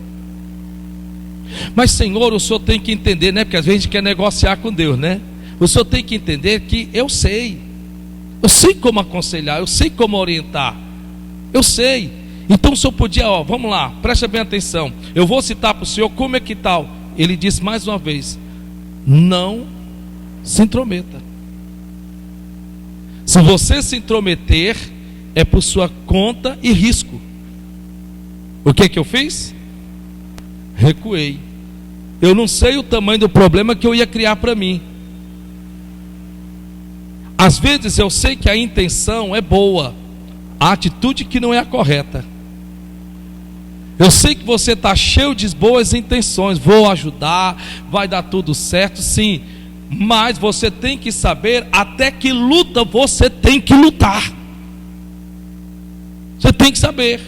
Mas, Senhor, o senhor tem que entender, né? Porque às vezes a gente quer negociar com Deus, né? O senhor tem que entender que eu sei como aconselhar, eu sei como orientar, eu sei. Então o senhor podia, vamos lá, preste bem atenção, eu vou citar para o senhor como é que tal. Ele disse mais uma vez: não se intrometa. Se você se intrometer, é por sua conta e risco. O que eu fiz? Recuei. Eu não sei o tamanho do problema que eu ia criar para mim. Às vezes eu sei que a intenção é boa, a atitude que não é a correta. Eu sei que você está cheio de boas intenções, vou ajudar, vai dar tudo certo, sim. Mas você tem que saber até que luta você tem que lutar. Você tem que saber.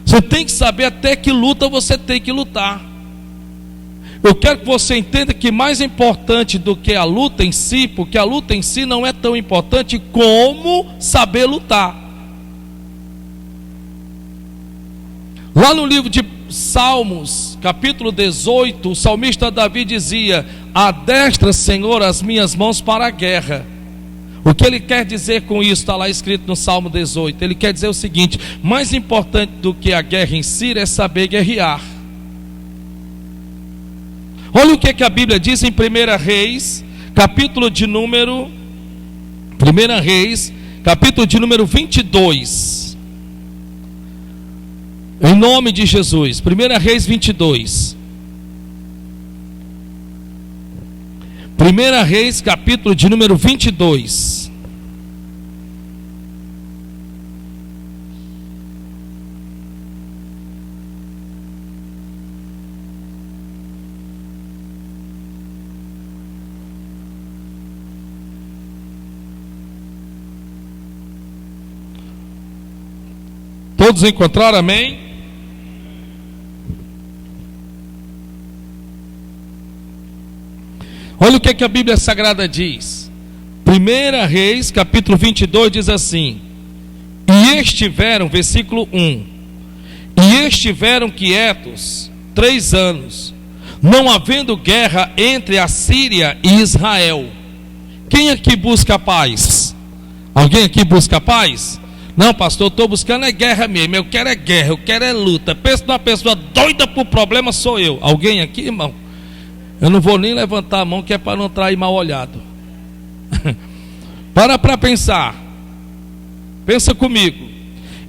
Você tem que saber até que luta você tem que lutar. Eu quero que você entenda que mais importante do que a luta em si, porque a luta em si não é tão importante como saber lutar. Lá no livro de Salmos, capítulo 18, o salmista Davi dizia: adestra, Senhor, as minhas mãos para a guerra. O que ele quer dizer com isso? Está lá escrito no Salmo 18. Ele quer dizer o seguinte: mais importante do que a guerra em si é saber guerrear. Olha o que a Bíblia diz em 1 Reis, capítulo de número 22. Em nome de Jesus. 1 Reis 22. 1 Reis, capítulo de número 22. Todos encontraram, amém? Olha o que a Bíblia Sagrada diz. 1 Reis, capítulo 22, diz assim: e estiveram, versículo 1, e estiveram quietos 3 anos, não havendo guerra entre a Síria e Israel. Quem aqui busca paz? Alguém aqui busca paz? Não, pastor, eu estou buscando é guerra mesmo. Eu quero é guerra, eu quero é luta. Pensa numa pessoa doida por problema, sou eu. Alguém aqui, irmão? Eu não vou nem levantar a mão, que é para não trair mal olhado. Para pensar. Pensa comigo.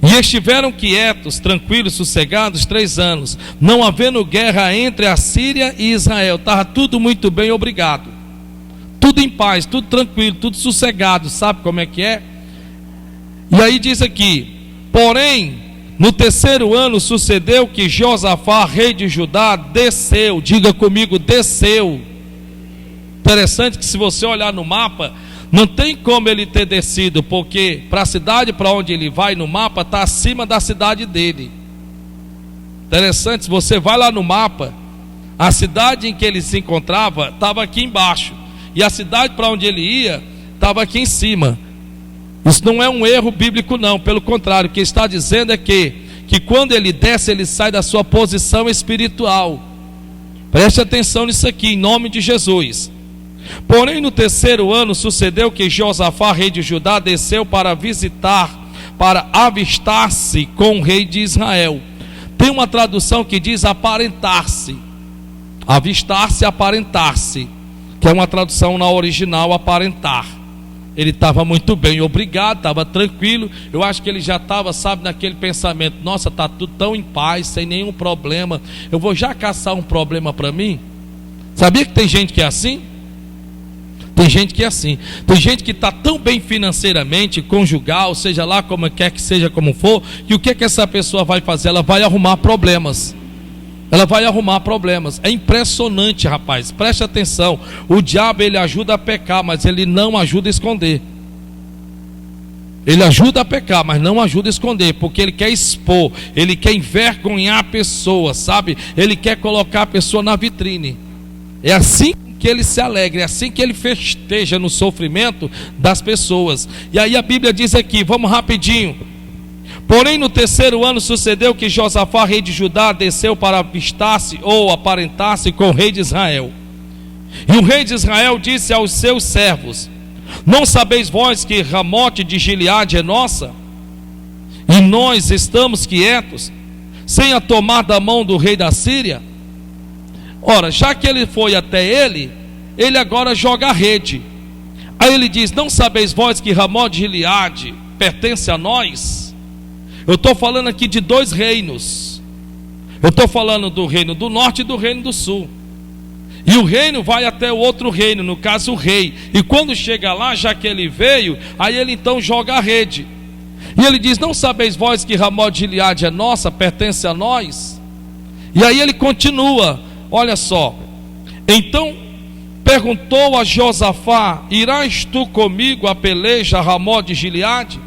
E estiveram quietos, tranquilos, sossegados 3 anos, não havendo guerra entre a Síria e Israel. Estava tudo muito bem, obrigado. Tudo em paz, tudo tranquilo, tudo sossegado. Sabe como é que é? E aí diz aqui: porém, no 3º ano sucedeu que Josafá, rei de Judá, desceu. Diga comigo, desceu. Interessante que se você olhar no mapa, não tem como ele ter descido, porque para a cidade para onde ele vai no mapa está acima da cidade dele. Interessante, se você vai lá no mapa, a cidade em que ele se encontrava estava aqui embaixo, e a cidade para onde ele ia estava aqui em cima. Isso não é um erro bíblico não, pelo contrário, o que está dizendo é que quando ele desce, ele sai da sua posição espiritual. Preste atenção nisso aqui, em nome de Jesus. Porém, no 3º ano sucedeu que Josafá, rei de Judá, desceu para avistar-se com o rei de Israel. Tem uma tradução que diz aparentar-se. Avistar-se, aparentar-se, que é uma tradução na original, aparentar. Ele estava muito bem, obrigado, estava tranquilo. Eu acho que ele já estava, sabe, naquele pensamento: nossa, está tudo tão em paz, sem nenhum problema. Eu vou já caçar um problema para mim. Sabia que tem gente que é assim? Tem gente que é assim. Tem gente que está tão bem financeiramente, conjugal, seja lá como quer que seja, como for, que o que essa pessoa vai fazer? Ela vai arrumar problemas. Ela vai arrumar problemas. É impressionante, rapaz. Preste atenção. O diabo, ele ajuda a pecar, mas ele não ajuda a esconder. Ele ajuda a pecar, mas não ajuda a esconder, porque ele quer expor, ele quer envergonhar a pessoa, sabe? Ele quer colocar a pessoa na vitrine. É assim que ele se alegra, é assim que ele festeja no sofrimento das pessoas. E aí a Bíblia diz aqui, vamos rapidinho. Porém, no 3º ano sucedeu que Josafá, rei de Judá, desceu para avistar-se ou aparentar-se com o rei de Israel. E o rei de Israel disse aos seus servos: não sabeis vós que Ramote de Gileade é nossa? E nós estamos quietos, sem a tomar da mão do rei da Síria? Ora, já que ele foi até ele agora joga a rede. Aí ele diz: não sabeis vós que Ramote de Gileade pertence a nós? Eu estou falando aqui de 2 reinos. Eu estou falando do reino do norte e do reino do sul. E o reino vai até o outro reino, no caso o rei. E quando chega lá, já que ele veio, aí ele então joga a rede. E ele diz: não sabeis vós que Ramote de Gileade é nossa, pertence a nós? E aí ele continua, olha só. Então perguntou a Josafá: irás tu comigo a peleja a Ramó de Gileade?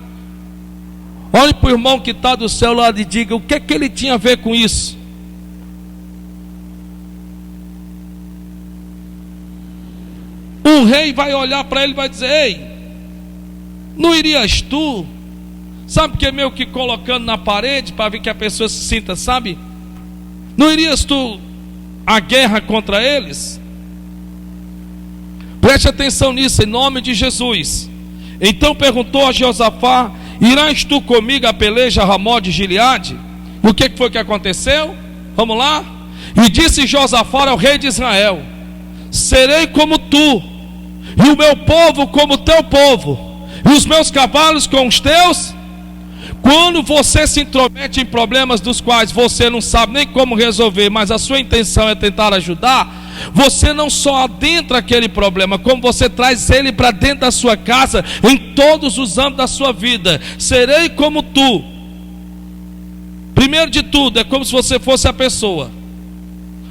Olhe para o irmão que está do seu lado e diga: o que é que ele tinha a ver com isso? Um rei vai olhar para ele e vai dizer: ei, não irias tu? Sabe, que é meio que colocando na parede para ver que a pessoa se sinta, sabe? Não irias tu à guerra contra eles? Preste atenção nisso, em nome de Jesus. Então perguntou a Josafá: irás tu comigo a peleja a Ramó de Gileade? E o que foi que aconteceu? Vamos lá? E disse Josafá ao rei de Israel: serei como tu, e o meu povo como o teu povo, e os meus cavalos com os teus. Quando você se intromete em problemas dos quais você não sabe nem como resolver, mas a sua intenção é tentar ajudar, você não só adentra aquele problema, como você traz ele para dentro da sua casa, em todos os âmbitos da sua vida. Serei como tu. Primeiro de tudo, é como se você fosse a pessoa.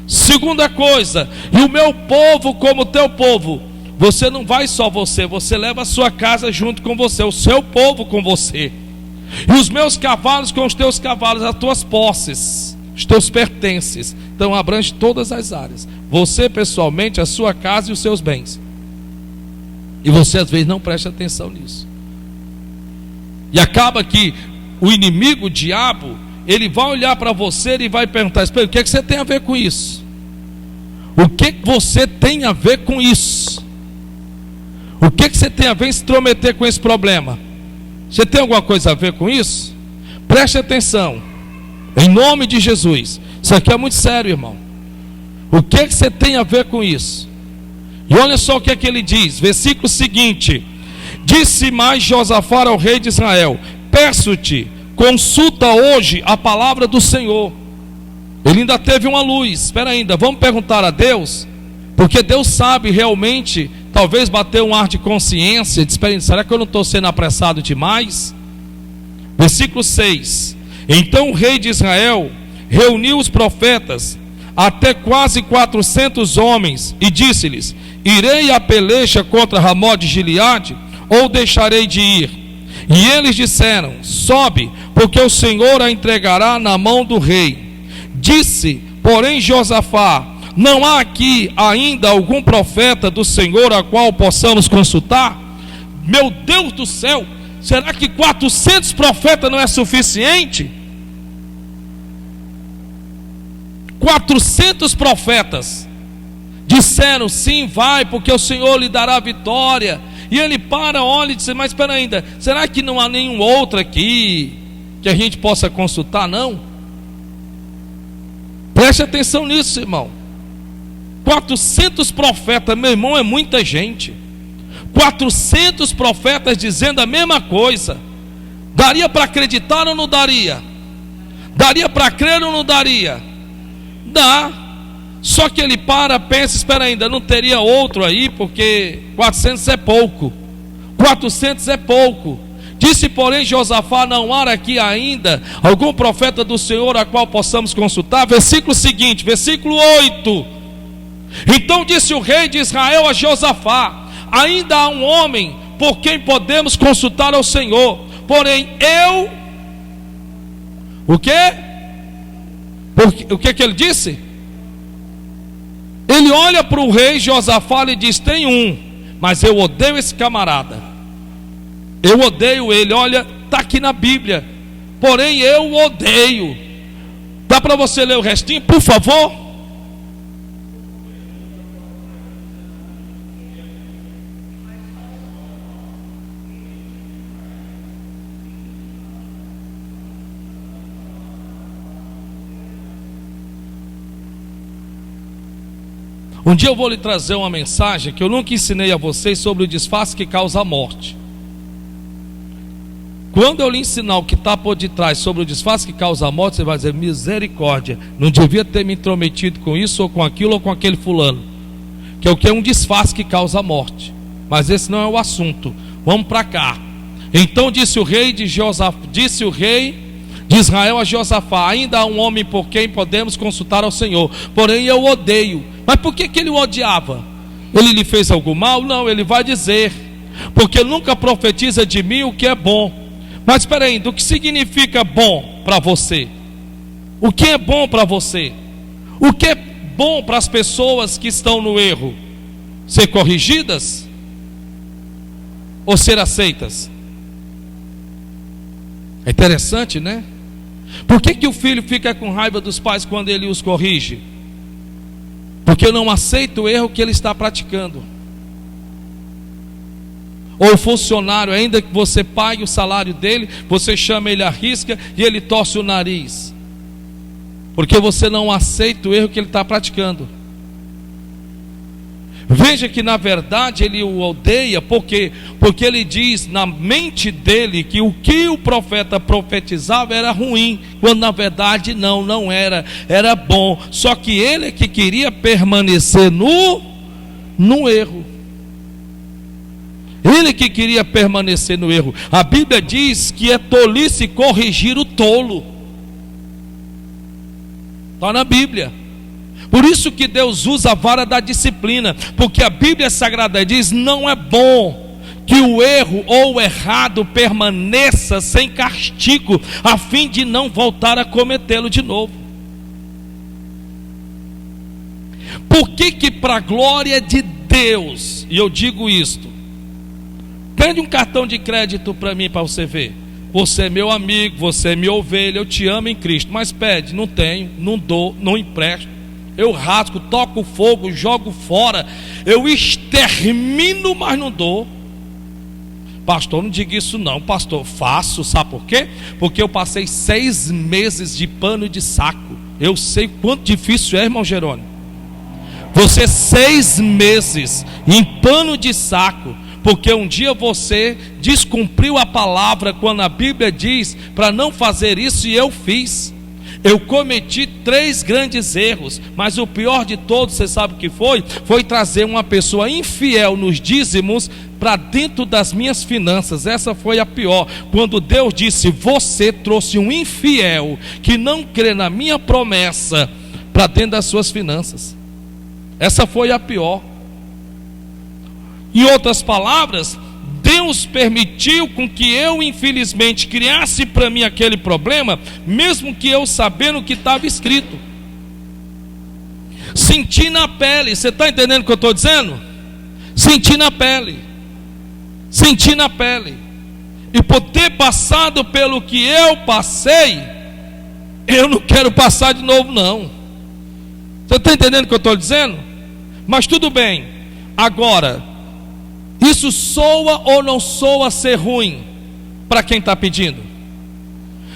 Segunda coisa, e o meu povo como o teu povo. Você não vai só você leva a sua casa junto com você, o seu povo com você. E os meus cavalos com os teus cavalos, as tuas posses, os teus pertences. Então abrange todas as áreas. Você pessoalmente, a sua casa e os seus bens. E você às vezes não presta atenção nisso. E acaba que o inimigo, o diabo, ele vai olhar para você e vai perguntar: o que é que você tem a ver com isso? O que que você tem a ver com isso? O que que você tem a ver em se intrometer com esse problema? Você tem alguma coisa a ver com isso? Preste atenção, em nome de Jesus. Isso aqui é muito sério, irmão. O que você tem a ver com isso? E olha só o que é que ele diz, versículo seguinte: disse mais Josafá ao rei de Israel: peço-te, consulta hoje a palavra do Senhor. Ele ainda teve uma luz. Espera ainda, vamos perguntar a Deus, porque Deus sabe realmente. Talvez bateu um ar de consciência, será que eu não estou sendo apressado demais? Versículo 6: então o rei de Israel reuniu os profetas, até quase 400 homens, e disse-lhes: irei à peleja contra Ramó de Gileade, ou deixarei de ir? E eles disseram: sobe, porque o Senhor a entregará na mão do rei. Disse, porém, Josafá: não há aqui ainda algum profeta do Senhor a qual possamos consultar? Meu Deus do céu, será que 400 profetas não é suficiente? 400 profetas disseram: sim, vai, porque o Senhor lhe dará vitória. E ele olha e diz: mas espera ainda, será que não há nenhum outro aqui que a gente possa consultar? Não. Preste atenção nisso, irmão. 400 profetas, meu irmão, é muita gente. 400 profetas dizendo a mesma coisa. Daria para acreditar ou não daria? Daria para crer ou não daria? Dá. Só que ele pensa: espera ainda, não teria outro aí, porque 400 é pouco. 400 é pouco. Disse, porém, Josafá: não há aqui ainda algum profeta do Senhor a qual possamos consultar? Versículo seguinte, versículo 8: então disse o rei de Israel a Josafá: ainda há um homem por quem podemos consultar ao Senhor, porém eu... O quê? O que ele disse? Ele olha para o rei Josafá e diz: tem um, mas eu odeio esse camarada, eu odeio ele. Olha, está aqui na Bíblia, porém eu odeio. Dá para você ler o restinho, por favor? Um dia eu vou lhe trazer uma mensagem que eu nunca ensinei a vocês sobre o disfarce que causa a morte. Quando eu lhe ensinar o que está por detrás sobre o disfarce que causa a morte, você vai dizer: misericórdia, não devia ter me intrometido com isso ou com aquilo ou com aquele fulano. Que é o que é um disfarce que causa a morte. Mas esse não é o assunto. Vamos para cá. Então disse o rei de Israel a Josafá: ainda há um homem por quem podemos consultar ao Senhor, porém eu odeio. Mas por que ele o odiava? Ele lhe fez algum mal? Não, ele vai dizer, porque nunca profetiza de mim o que é bom. Mas espera aí, do que significa bom para você? O que é bom para você? O que é bom para as pessoas que estão no erro? Ser corrigidas? Ou ser aceitas? É interessante, né? Por que o filho fica com raiva dos pais quando ele os corrige? Porque não aceita o erro que ele está praticando. Ou o funcionário, ainda que você pague o salário dele, você chama ele à risca e ele torce o nariz, porque você não aceita o erro que ele está praticando. Veja que na verdade ele o odeia, porque ele diz na mente dele que o profeta profetizava era ruim, quando na verdade não era, era bom. Só que ele é que queria permanecer no erro. Ele que queria permanecer no erro. A Bíblia diz que é tolice corrigir o tolo. Está na Bíblia. Por isso que Deus usa a vara da disciplina, porque a Bíblia Sagrada diz: não é bom que o erro ou o errado permaneça sem castigo, a fim de não voltar a cometê-lo de novo. Por que para a glória de Deus, e eu digo isto, pede um cartão de crédito para mim, para você ver. Você é meu amigo, você é minha ovelha, eu te amo em Cristo. Mas pede, não tenho, não dou, não empresto. Eu rasgo, toco fogo, jogo fora. Eu extermino, mas não dou. Pastor, não diga isso não. Pastor, faço, sabe por quê? Porque eu passei 6 meses de pano de saco. Eu sei quanto difícil é, irmão Jerônimo. Você 6 meses em pano de saco, porque um dia você descumpriu a palavra quando a Bíblia diz para não fazer isso, e eu fiz. Eu cometi 3 grandes erros, mas o pior de todos, você sabe o que foi? Foi trazer uma pessoa infiel nos dízimos para dentro das minhas finanças. Essa foi a pior. Quando Deus disse: você trouxe um infiel que não crê na minha promessa para dentro das suas finanças. Essa foi a pior. Em outras palavras, Deus permitiu com que eu, infelizmente, criasse para mim aquele problema, mesmo que eu sabendo o que estava escrito. Senti na pele. Você está entendendo o que eu estou dizendo? Senti na pele. Senti na pele. E por ter passado pelo que eu passei, eu não quero passar de novo não. Você está entendendo o que eu estou dizendo? Mas tudo bem. Agora, isso soa ou não soa ser ruim para quem está pedindo?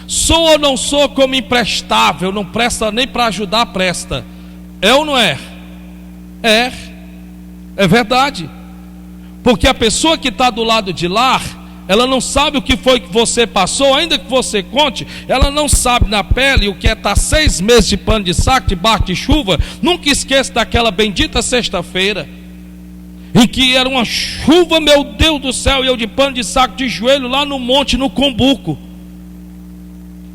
Soa ou não soa como imprestável? Não presta nem para ajudar, presta. É ou não é? É verdade. Porque a pessoa que está do lado de lá, ela não sabe o que foi que você passou. Ainda que você conte, ela não sabe na pele o que é estar 6 meses de pano de saco, debaixo de chuva. Nunca esqueça daquela bendita sexta-feira, em que era uma chuva, meu Deus do céu, e eu de pano de saco, de joelho lá no monte, no Cumbuco.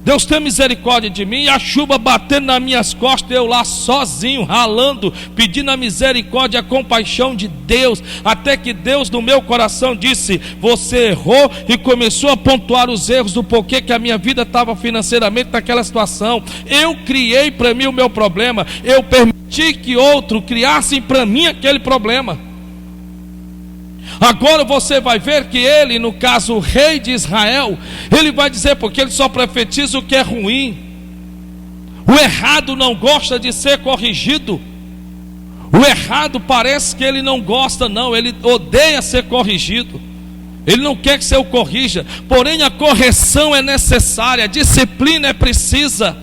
Deus tem misericórdia de mim, e a chuva batendo nas minhas costas, eu lá sozinho, ralando, pedindo a misericórdia, a compaixão de Deus, até que Deus no meu coração disse: você errou, e começou a pontuar os erros do porquê que a minha vida estava financeiramente naquela situação. Eu criei para mim o meu problema, eu permiti que outro criassem para mim aquele problema. Agora você vai ver que ele, no caso o rei de Israel, ele vai dizer, porque ele só profetiza o que é ruim. O errado não gosta de ser corrigido. O errado parece que ele não gosta não, ele odeia ser corrigido. Ele não quer que você o corrija. Porém a correção é necessária, a disciplina é precisa.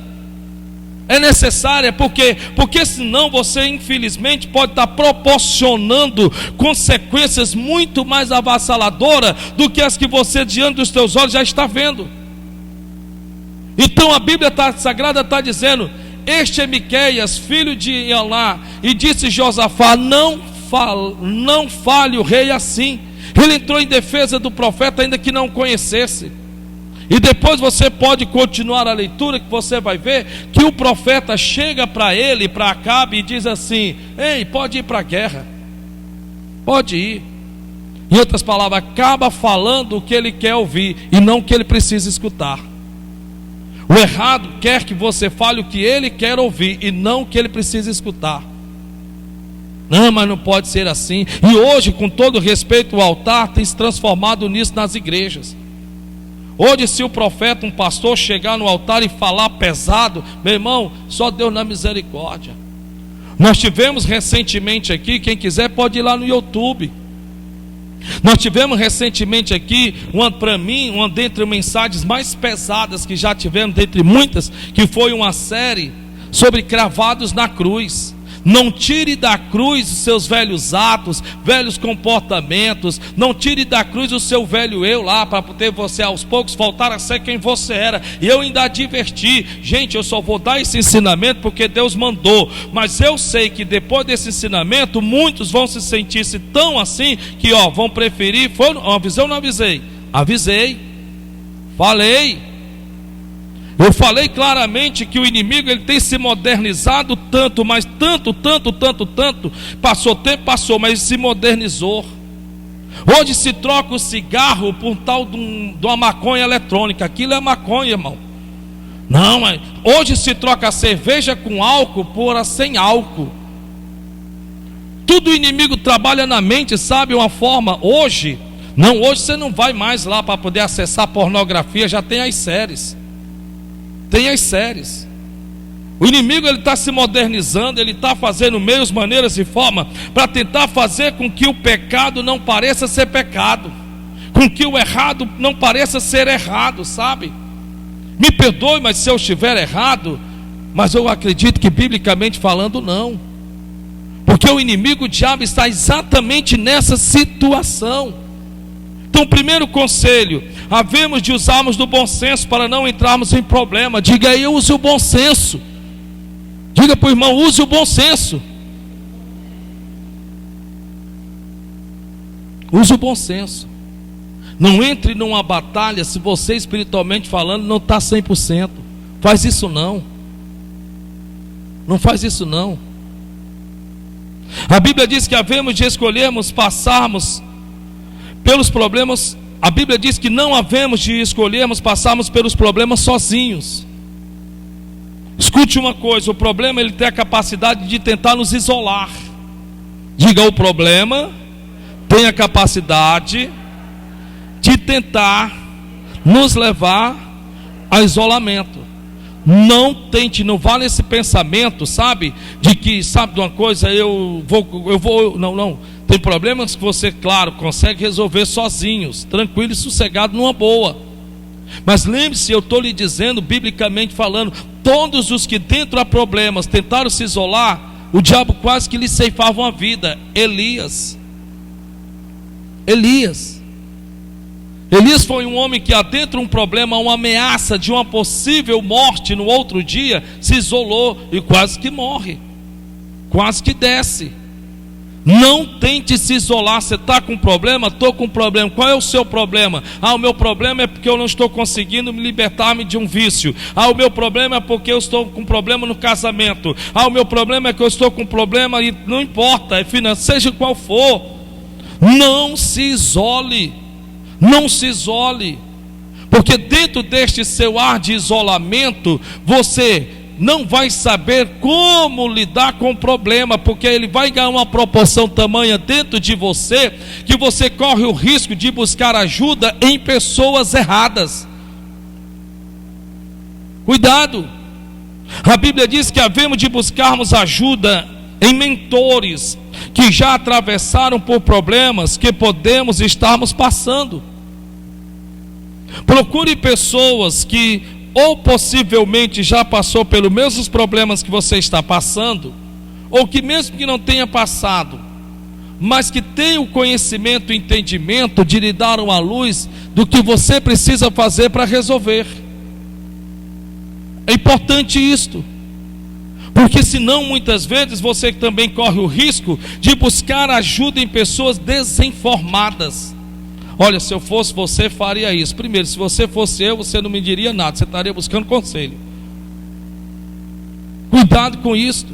É necessária, porque senão você infelizmente pode estar proporcionando consequências muito mais avassaladoras do que as que você diante dos teus olhos já está vendo. Então a Bíblia Sagrada está dizendo: este é Miqueias, filho de Elá, e disse Josafá: não fale o rei assim. Ele entrou em defesa do profeta ainda que não conhecesse. E depois você pode continuar a leitura, que você vai ver que o profeta chega para ele, para Acabe, e diz assim: ei, pode ir para a guerra. pode ir. Em outras palavras, acaba falando o que ele quer ouvir e não o que ele precisa escutar. O errado quer que você fale o que ele quer ouvir e não o que ele precisa escutar. Não, mas não pode ser assim. E hoje, com todo respeito, o altar tem se transformado nisso nas igrejas. Hoje, se o profeta, um pastor, chegar no altar e falar pesado, meu irmão, só Deus na misericórdia. Nós tivemos recentemente aqui, quem quiser pode ir lá no YouTube. Nós tivemos recentemente aqui, para mim, uma dentre mensagens mais pesadas que já tivemos, dentre muitas, que foi uma série sobre cravados na cruz. Não tire da cruz os seus velhos atos, velhos comportamentos. Não tire da cruz o seu velho eu lá, para poder você aos poucos voltar a ser quem você era. E eu ainda adverti, gente, eu só vou dar esse ensinamento porque Deus mandou. Mas eu sei que depois desse ensinamento, muitos vão se sentir-se tão assim, que vão preferir. Avisei ou não avisei? Avisei, falei. Eu falei claramente que o inimigo ele tem se modernizado tanto, mas tanto. Passou tempo, mas se modernizou. Hoje se troca o cigarro por tal de uma maconha eletrônica. Aquilo é maconha, irmão. Não, mas hoje se troca a cerveja com álcool por a sem álcool. Tudo o inimigo trabalha na mente, sabe? Uma forma, hoje você não vai mais lá para poder acessar pornografia, já tem as séries. O inimigo ele está se modernizando, ele está fazendo meios, maneiras e forma para tentar fazer com que o pecado não pareça ser pecado, com que o errado não pareça ser errado, sabe? Me perdoe, mas se eu estiver errado, mas eu acredito que biblicamente falando não, porque o inimigo, o diabo, está exatamente nessa situação. Então, primeiro conselho, havemos de usarmos do bom senso para não entrarmos em problema. Diga aí, use o bom senso. Diga para o irmão, use o bom senso. Use o bom senso. Não entre numa batalha se você, espiritualmente falando, não está 100%. Faz isso não. Não faz isso não. A Bíblia diz que havemos de escolhermos passarmos pelos problemas. A Bíblia diz que não havemos de escolhermos passarmos pelos problemas sozinhos. Escute uma coisa, o problema ele tem a capacidade de tentar nos isolar. Diga, o problema tem a capacidade de tentar nos levar a isolamento. Não tente, não vale esse pensamento, sabe? De que, sabe de uma coisa, não. Tem problemas que você, claro, consegue resolver sozinhos, tranquilo e sossegado, numa boa. Mas lembre-se, eu estou lhe dizendo, biblicamente falando, todos os que dentro há problemas tentaram se isolar, o diabo quase que lhe ceifava a vida. Elias foi um homem que adentra um problema, uma ameaça de uma possível morte no outro dia, se isolou e quase que morre, quase que desce. Não tente se isolar. Você está com problema? Estou com problema. Qual é o seu problema? O meu problema é porque eu não estou conseguindo me libertar-me de um vício. O meu problema é porque eu estou com problema no casamento. O meu problema é que eu estou com problema e não importa, é financeiro, seja qual for. Não se isole. Não se isole. Porque dentro deste seu ar de isolamento, você não vai saber como lidar com o problema, porque ele vai ganhar uma proporção tamanha dentro de você, que você corre o risco de buscar ajuda em pessoas erradas. Cuidado. A Bíblia diz que havemos de buscarmos ajuda em mentores que já atravessaram por problemas que podemos estarmos passando. Procure pessoas que ou possivelmente já passou pelos mesmos problemas que você está passando, ou que mesmo que não tenha passado, mas que tenha o conhecimento e entendimento de lhe dar uma luz do que você precisa fazer para resolver. É importante isto, porque senão muitas vezes você também corre o risco de buscar ajuda em pessoas desinformadas. Olha, se eu fosse você, faria isso. Primeiro, se você fosse eu, você não me diria nada, você estaria buscando conselho. Cuidado com isso.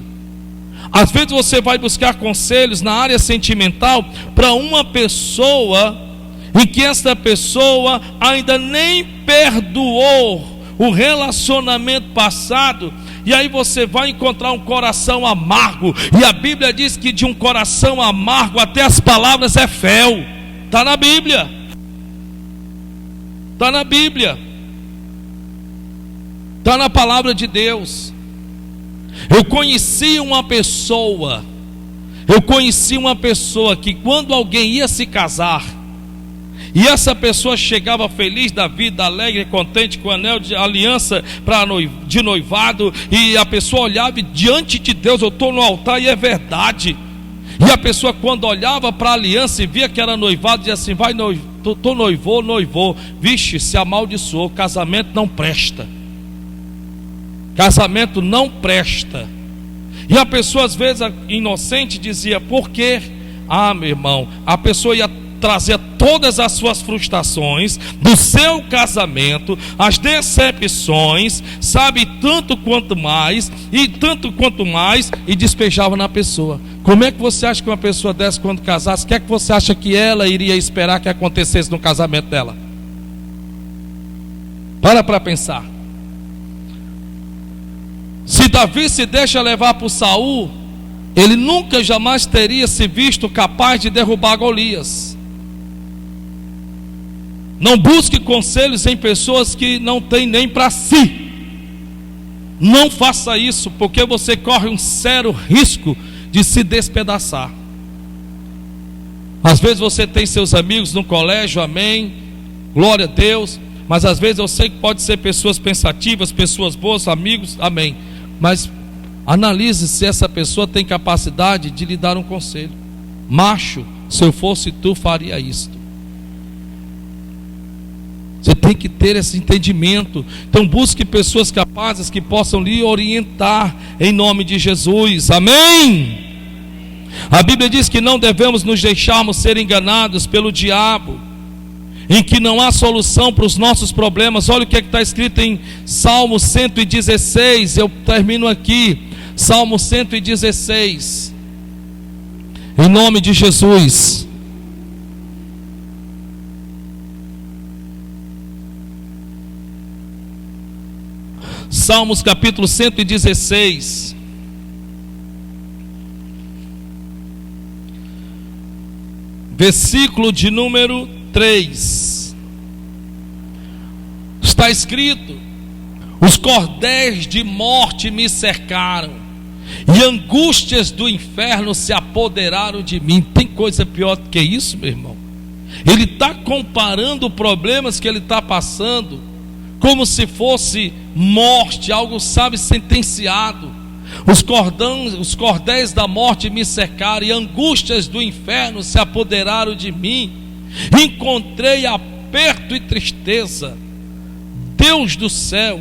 Às vezes você vai buscar conselhos na área sentimental para uma pessoa em que essa pessoa ainda nem perdoou o relacionamento passado, e aí você vai encontrar um coração amargo, e a Bíblia diz que de um coração amargo até as palavras é fel. Está na Bíblia. Está na Bíblia. Está na palavra de Deus. Eu conheci uma pessoa que quando alguém ia se casar, e essa pessoa chegava feliz da vida, alegre, contente, com o anel de aliança de noivado, e a pessoa olhava e diante de Deus, eu estou no altar e é verdade. E a pessoa quando olhava para a aliança e via que era noivado, dizia assim: vai tu noivou, vixe, se amaldiçoou, casamento não presta. Casamento não presta. E a pessoa às vezes inocente dizia: por quê? Ah, meu irmão, a pessoa ia trazer todas as suas frustrações do seu casamento, as decepções, sabe, tanto quanto mais, e despejava na pessoa. Como é que você acha que uma pessoa dessa, quando casasse, o que é que você acha que ela iria esperar que acontecesse no casamento dela? Para pensar. Se Davi se deixa levar por Saul, ele nunca jamais teria se visto capaz de derrubar Golias. Não busque conselhos em pessoas que não têm nem para si. Não faça isso, porque você corre um sério risco de se despedaçar. Às vezes você tem seus amigos no colégio, amém, glória a Deus, mas às vezes eu sei que pode ser pessoas pensativas, pessoas boas, amigos, amém, mas analise se essa pessoa tem capacidade de lhe dar um conselho. Macho, se eu fosse tu, faria isto. Você tem que ter esse entendimento. Então busque pessoas capazes que possam lhe orientar em nome de Jesus, amém? A Bíblia diz que não devemos nos deixarmos ser enganados pelo diabo, em que não há solução para os nossos problemas. Olha o que está escrito em Salmo 116, eu termino aqui, Salmo 116, em nome de Jesus. Salmos capítulo 116, versículo de número 3, está escrito: os cordéis de morte me cercaram, e angústias do inferno se apoderaram de mim. Tem coisa pior do que isso, meu irmão? Ele está comparando problemas que ele está passando como se fosse morte, algo, sabe, sentenciado. Os cordéis da morte me cercaram, e angústias do inferno se apoderaram de mim. Encontrei aperto e tristeza. Deus do céu,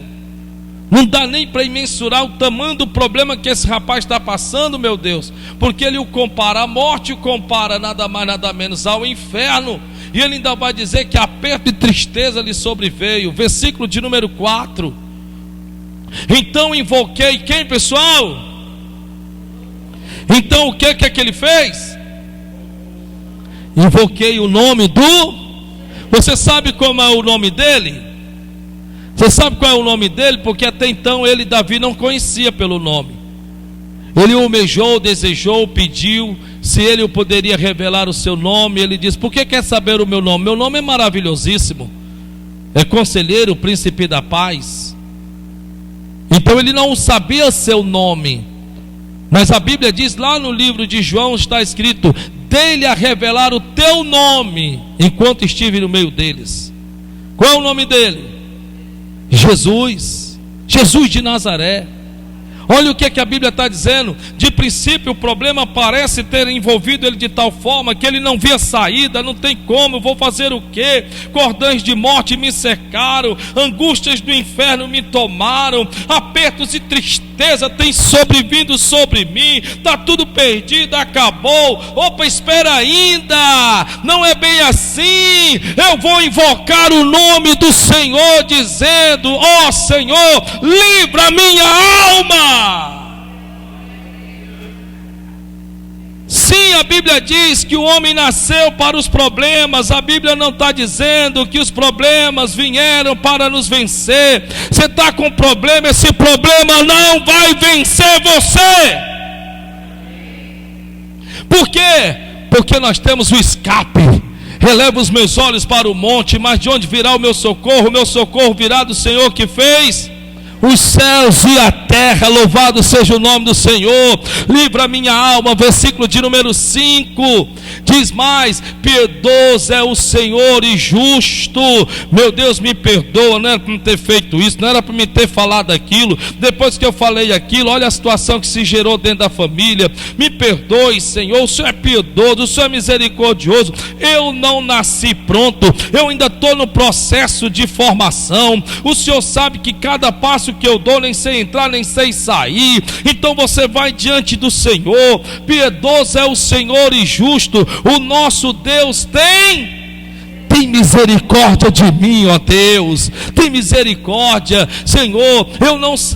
não dá nem para mensurar o tamanho do problema que esse rapaz está passando, meu Deus, porque ele o compara à morte, o compara nada mais nada menos ao inferno, e ele ainda vai dizer que aperto e tristeza lhe sobreveio. Versículo de número 4. Então invoquei quem, pessoal? Então o que é que ele fez? Invoquei o nome do... Você sabe como é o nome dele? Você sabe qual é o nome dele? Porque até então ele, Davi, não conhecia pelo nome. Ele almejou, desejou, pediu se ele o poderia revelar o seu nome. Ele disse: por que quer saber o meu nome? Meu nome é maravilhosíssimo, é Conselheiro, Príncipe da Paz. Então ele não sabia seu nome, mas a Bíblia diz lá no livro de João, está escrito: dei-lhe a revelar o teu nome enquanto estive no meio deles. Qual é o nome dele? Jesus, Jesus de Nazaré. Olha o que a Bíblia está dizendo. De princípio o problema parece ter envolvido ele de tal forma que ele não via saída. Não tem como, eu vou fazer o quê? Cordões de morte me cercaram, angústias do inferno me tomaram, apertos e tristeza têm sobrevindo sobre mim, está tudo perdido, acabou. Opa, espera ainda, não é bem assim. Eu vou invocar o nome do Senhor, dizendo: ó Senhor, livra a minha alma. a Bíblia diz que o homem nasceu para os problemas. A Bíblia não está dizendo que os problemas vieram para nos vencer. Você está com problema, esse problema não vai vencer você. Por quê? Porque nós temos o escape. Eleva os meus olhos para o monte, mas de onde virá o meu socorro? O meu socorro virá do Senhor que fez os céus e a terra. Louvado seja o nome do Senhor. Livra a minha alma. Versículo de número 5 diz mais: piedoso é o Senhor e justo. Meu Deus, me perdoa, não era para me ter feito isso, não era para me ter falado aquilo. Depois que eu falei aquilo, olha a situação que se gerou dentro da família. Me perdoe, Senhor, o Senhor é piedoso, o Senhor é misericordioso. Eu não nasci pronto, eu ainda estou no processo de formação. O Senhor sabe que cada passo que eu dou, nem sei entrar, nem sei sair. Então você vai diante do Senhor. Piedoso é o Senhor e justo. O nosso Deus tem misericórdia de mim, ó Deus. Tem misericórdia, Senhor.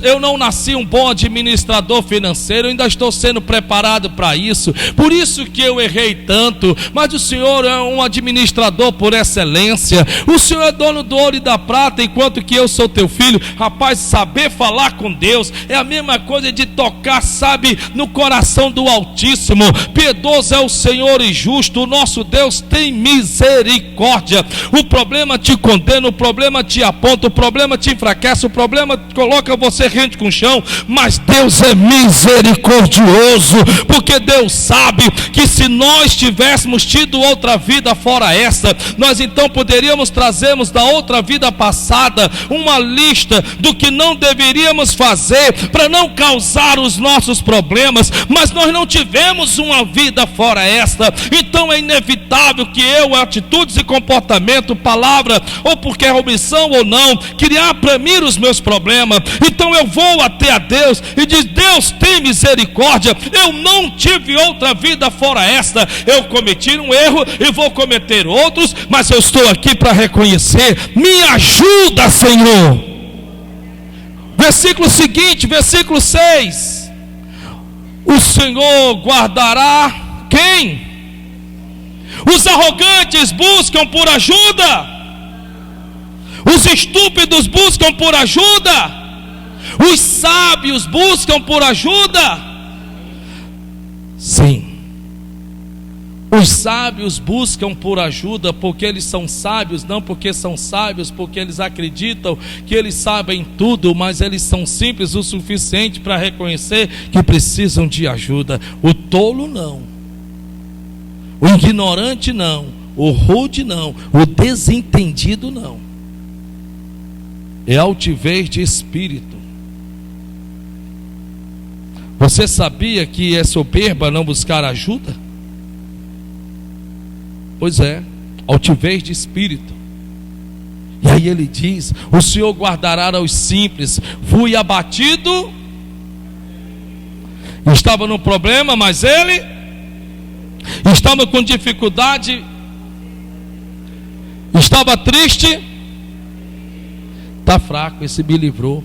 Eu não nasci um bom administrador financeiro, eu ainda estou sendo preparado para isso. Por isso que eu errei tanto. Mas o Senhor é um administrador por excelência. O Senhor é dono do ouro e da prata, enquanto que eu sou teu filho. Rapaz, saber falar com Deus é a mesma coisa de tocar, sabe, no coração do Altíssimo. Piedoso é o Senhor e justo. O nosso Deus tem misericórdia. O problema te condena, o problema te aponta, o problema te enfraquece, o problema coloca você rente com o chão, mas Deus é misericordioso, porque Deus sabe que se nós tivéssemos tido outra vida fora essa, nós então poderíamos trazermos da outra vida passada uma lista do que não deveríamos fazer para não causar os nossos problemas, mas nós não tivemos uma vida fora esta. Então é inevitável que atitudes e comportamentos, palavra, ou porque é omissão ou não, criar para mim os meus problemas. Então eu vou até a Deus e diz: Deus, tem misericórdia, eu não tive outra vida fora esta, eu cometi um erro e vou cometer outros, mas eu estou aqui para reconhecer. Me ajuda, Senhor. Versículo seguinte, versículo 6: o Senhor guardará quem? Os arrogantes buscam por ajuda, os estúpidos buscam por ajuda, os sábios buscam por ajuda. Sim, os sábios buscam por ajuda porque eles são sábios, não porque são sábios, porque eles acreditam que eles sabem tudo, mas eles são simples o suficiente para reconhecer que precisam de ajuda. O tolo não. O ignorante não, o rude não, o desentendido não. É altivez de espírito. Você sabia que é soberba não buscar ajuda? Pois é, altivez de espírito. E aí ele diz: o Senhor guardará aos simples. Fui abatido, estava no problema, mas ele estava com dificuldade, estava triste, está fraco, esse me livrou.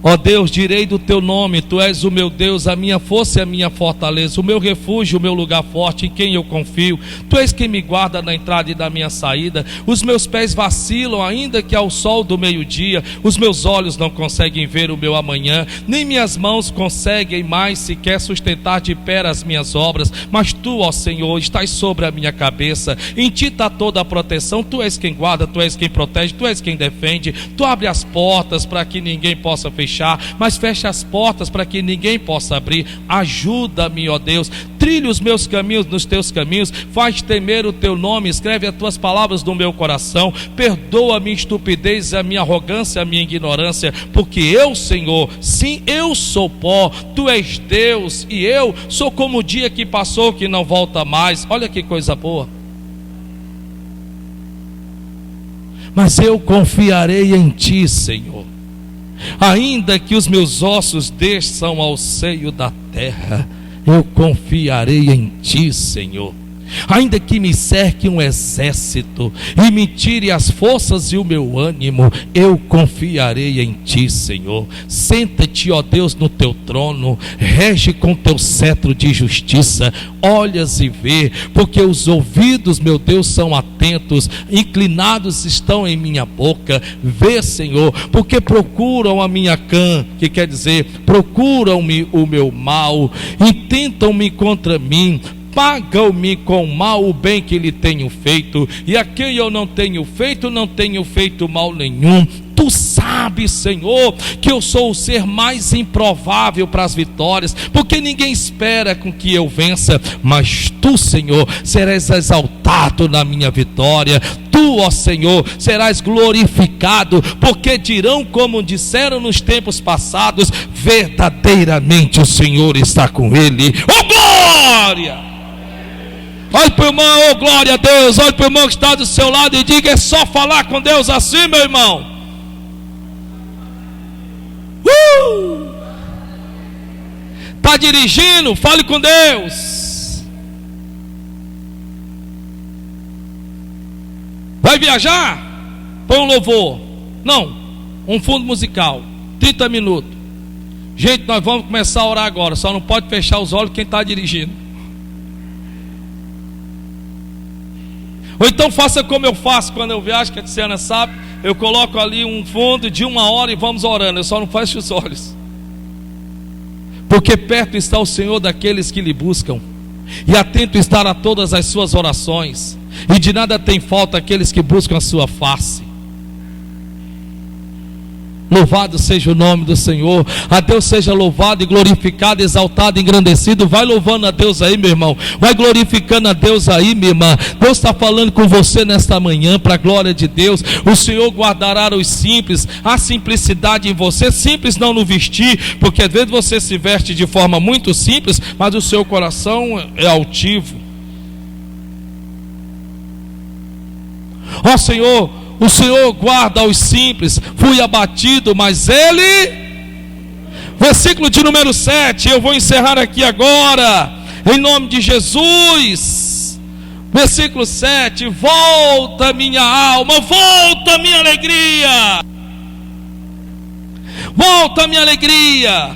Ó Deus, direi do teu nome: tu és o meu Deus, a minha força e a minha fortaleza, o meu refúgio, o meu lugar forte, em quem eu confio. Tu és quem me guarda na entrada e da minha saída. Os meus pés vacilam, ainda que ao sol do meio-dia. Os meus olhos não conseguem ver o meu amanhã, nem minhas mãos conseguem mais sequer sustentar de pé as minhas obras. Mas tu, ó Senhor, estás sobre a minha cabeça. Em ti está toda a proteção. Tu és quem guarda, tu és quem protege, tu és quem defende. Tu abre as portas para que ninguém possa fechar, mas fecha as portas para que ninguém possa abrir. Ajuda-me, ó Deus, trilha os meus caminhos nos teus caminhos, faz temer o teu nome, escreve as tuas palavras no meu coração. Perdoa a minha estupidez, a minha arrogância, a minha ignorância, porque eu, Senhor, sim, eu sou pó, tu és Deus, e eu sou como o dia que passou, que não volta mais. Olha que coisa boa. Mas eu confiarei em ti, Senhor. Ainda que os meus ossos desçam ao seio da terra, eu confiarei em ti, Senhor. Ainda que me cerque um exército e me tire as forças e o meu ânimo, eu confiarei em ti, Senhor. Senta-te, ó Deus, no teu trono, rege com teu cetro de justiça. Olhas e vê, porque os ouvidos, meu Deus, são atentos, inclinados estão em minha boca. Vê, Senhor, porque procuram a minha que quer dizer, procuram-me o meu mal, intentam-me contra mim. Pagam-me com mal o bem que lhe tenho feito, e a quem eu não tenho feito mal nenhum. Tu sabes, Senhor, que eu sou o ser mais improvável para as vitórias, porque ninguém espera com que eu vença, mas tu, Senhor, serás exaltado na minha vitória. Tu, ó Senhor, serás glorificado, porque dirão como disseram nos tempos passados: verdadeiramente o Senhor está com ele. Oh glória! Olha para o irmão, oh glória a Deus. Olha para o irmão que está do seu lado e diga: é só falar com Deus assim, meu irmão. Está dirigindo? Fale com Deus. Vai viajar? Põe um louvor. Não, um fundo musical, 30 minutos. Gente, nós vamos começar a orar agora. Só não pode fechar os olhos quem está dirigindo. Ou então faça como eu faço quando eu viajo, que a Tiziana sabe. Eu coloco ali um fundo de 1 hora e vamos orando. Eu só não fecho os olhos, porque perto está o Senhor daqueles que lhe buscam, e atento estar a todas as suas orações, e de nada tem falta aqueles que buscam a sua face. Louvado seja o nome do Senhor. A Deus seja louvado e glorificado, exaltado, engrandecido. Vai louvando a Deus aí, meu irmão. Vai glorificando a Deus aí, minha irmã. Deus está falando com você nesta manhã, para a glória de Deus. O Senhor guardará os simples, a simplicidade em você. Simples não no vestir, porque às vezes você se veste de forma muito simples, mas o seu coração é altivo. Ó Senhor, o Senhor guarda os simples. Fui abatido, mas Ele... Versículo de número 7. Eu vou encerrar aqui agora, em nome de Jesus. Versículo 7. Volta minha alma, volta minha alegria. Volta minha alegria.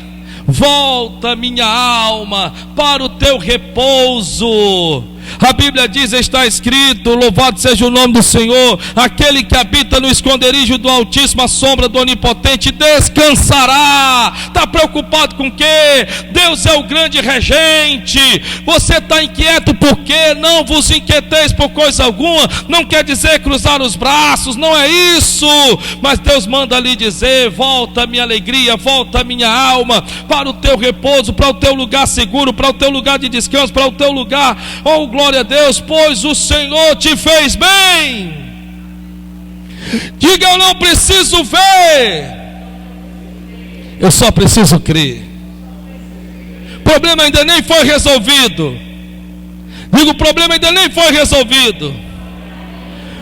Volta minha alma para o teu repouso. A Bíblia diz, está escrito: louvado seja o nome do Senhor, aquele que habita no esconderijo do Altíssimo, a sombra do Onipotente descansará. Está preocupado com o quê? Deus é o grande regente. Você está inquieto por quê? Não vos inquieteis por coisa alguma. Não quer dizer cruzar os braços, não é isso, mas Deus manda lhe dizer: volta minha alegria, volta minha alma para o teu repouso, para o teu lugar seguro, para o teu lugar de descanso, para o teu lugar, oh glória a Deus, pois o Senhor te fez bem. Diga: eu não preciso ver, eu só preciso crer. O problema ainda nem foi resolvido. Digo, o problema ainda nem foi resolvido,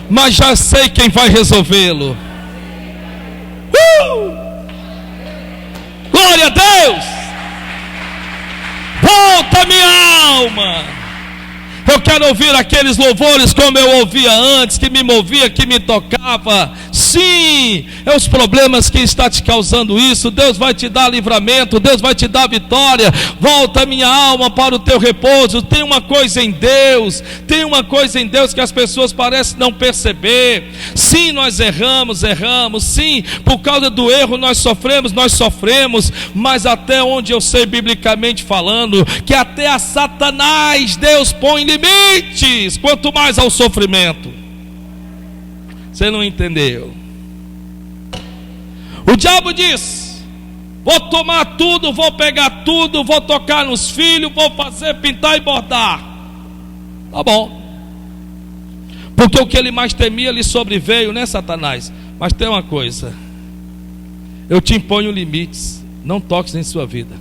mas já sei quem vai resolvê-lo. Glória a Deus. Volta minha alma. Eu quero ouvir aqueles louvores como eu ouvia antes, que me movia, que me tocava. Sim, é os problemas que está te causando isso. Deus vai te dar livramento, Deus vai te dar vitória. Volta minha alma para o teu repouso. Tem uma coisa em Deus, tem uma coisa em Deus que as pessoas parecem não perceber. Sim, nós erramos, sim, por causa do erro nós sofremos, mas até onde eu sei biblicamente falando, que até a Satanás Deus põe limites, quanto mais ao sofrimento. Você não entendeu? O diabo diz: vou tomar tudo, vou pegar tudo, vou tocar nos filhos, vou fazer, pintar e bordar. Tá bom, porque o que ele mais temia lhe sobreveio, né, Satanás? Mas tem uma coisa: eu te imponho limites, não toques em sua vida.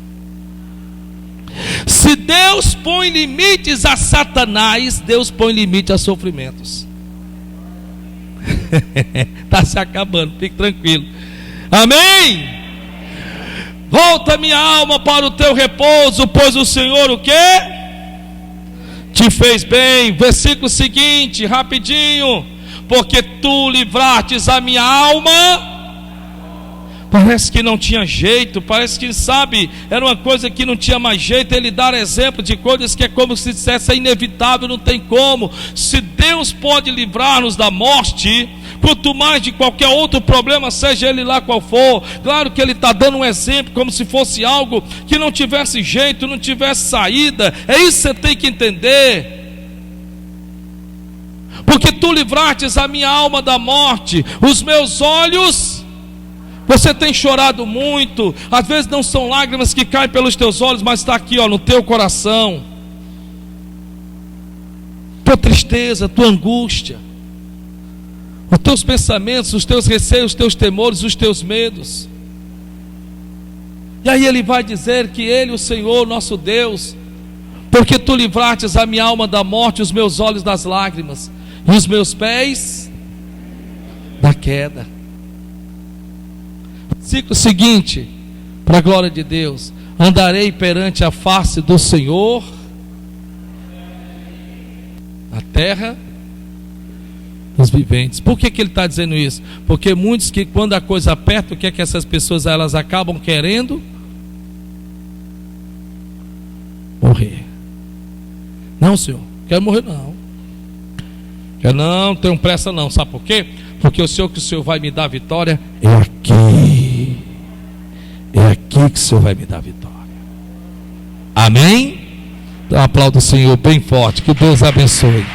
Se Deus põe limites a Satanás, Deus põe limite a sofrimentos. Está se acabando, fique tranquilo. Amém? Volta minha alma para o teu repouso, pois o Senhor o quê? te fez bem. Versículo seguinte, rapidinho. Porque tu livraste a minha alma. Parece que não tinha jeito, parece que, sabe, era uma coisa que não tinha mais jeito. Ele dar exemplo de coisas que é como se dissesse: é inevitável, não tem como. Se Deus pode livrar-nos da morte, quanto mais de qualquer outro problema, seja ele lá qual for. Claro que ele está dando um exemplo como se fosse algo que não tivesse jeito, não tivesse saída. É isso que você tem que entender. Porque tu livraste a minha alma da morte, os meus olhos. Você tem chorado muito, às vezes não são lágrimas que caem pelos teus olhos, mas está aqui, ó, no teu coração. Tua tristeza, tua angústia, os teus pensamentos, os teus receios, os teus temores, os teus medos. E aí ele vai dizer que ele, o Senhor, nosso Deus, porque tu livraste a minha alma da morte, os meus olhos das lágrimas, e os meus pés da queda. Versículo seguinte, para a glória de Deus: andarei perante a face do Senhor na terra dos viventes. Por que ele está dizendo isso? Porque muitos que quando a coisa aperta, o que é que essas pessoas elas acabam querendo? Morrer. Não, Senhor, quero morrer não. Quero não tenho pressa não. Sabe por quê? Porque eu sei que o Senhor vai me dar vitória. É aqui que o Senhor vai me dar vitória. Amém? Então aplauda o Senhor bem forte. Que Deus abençoe.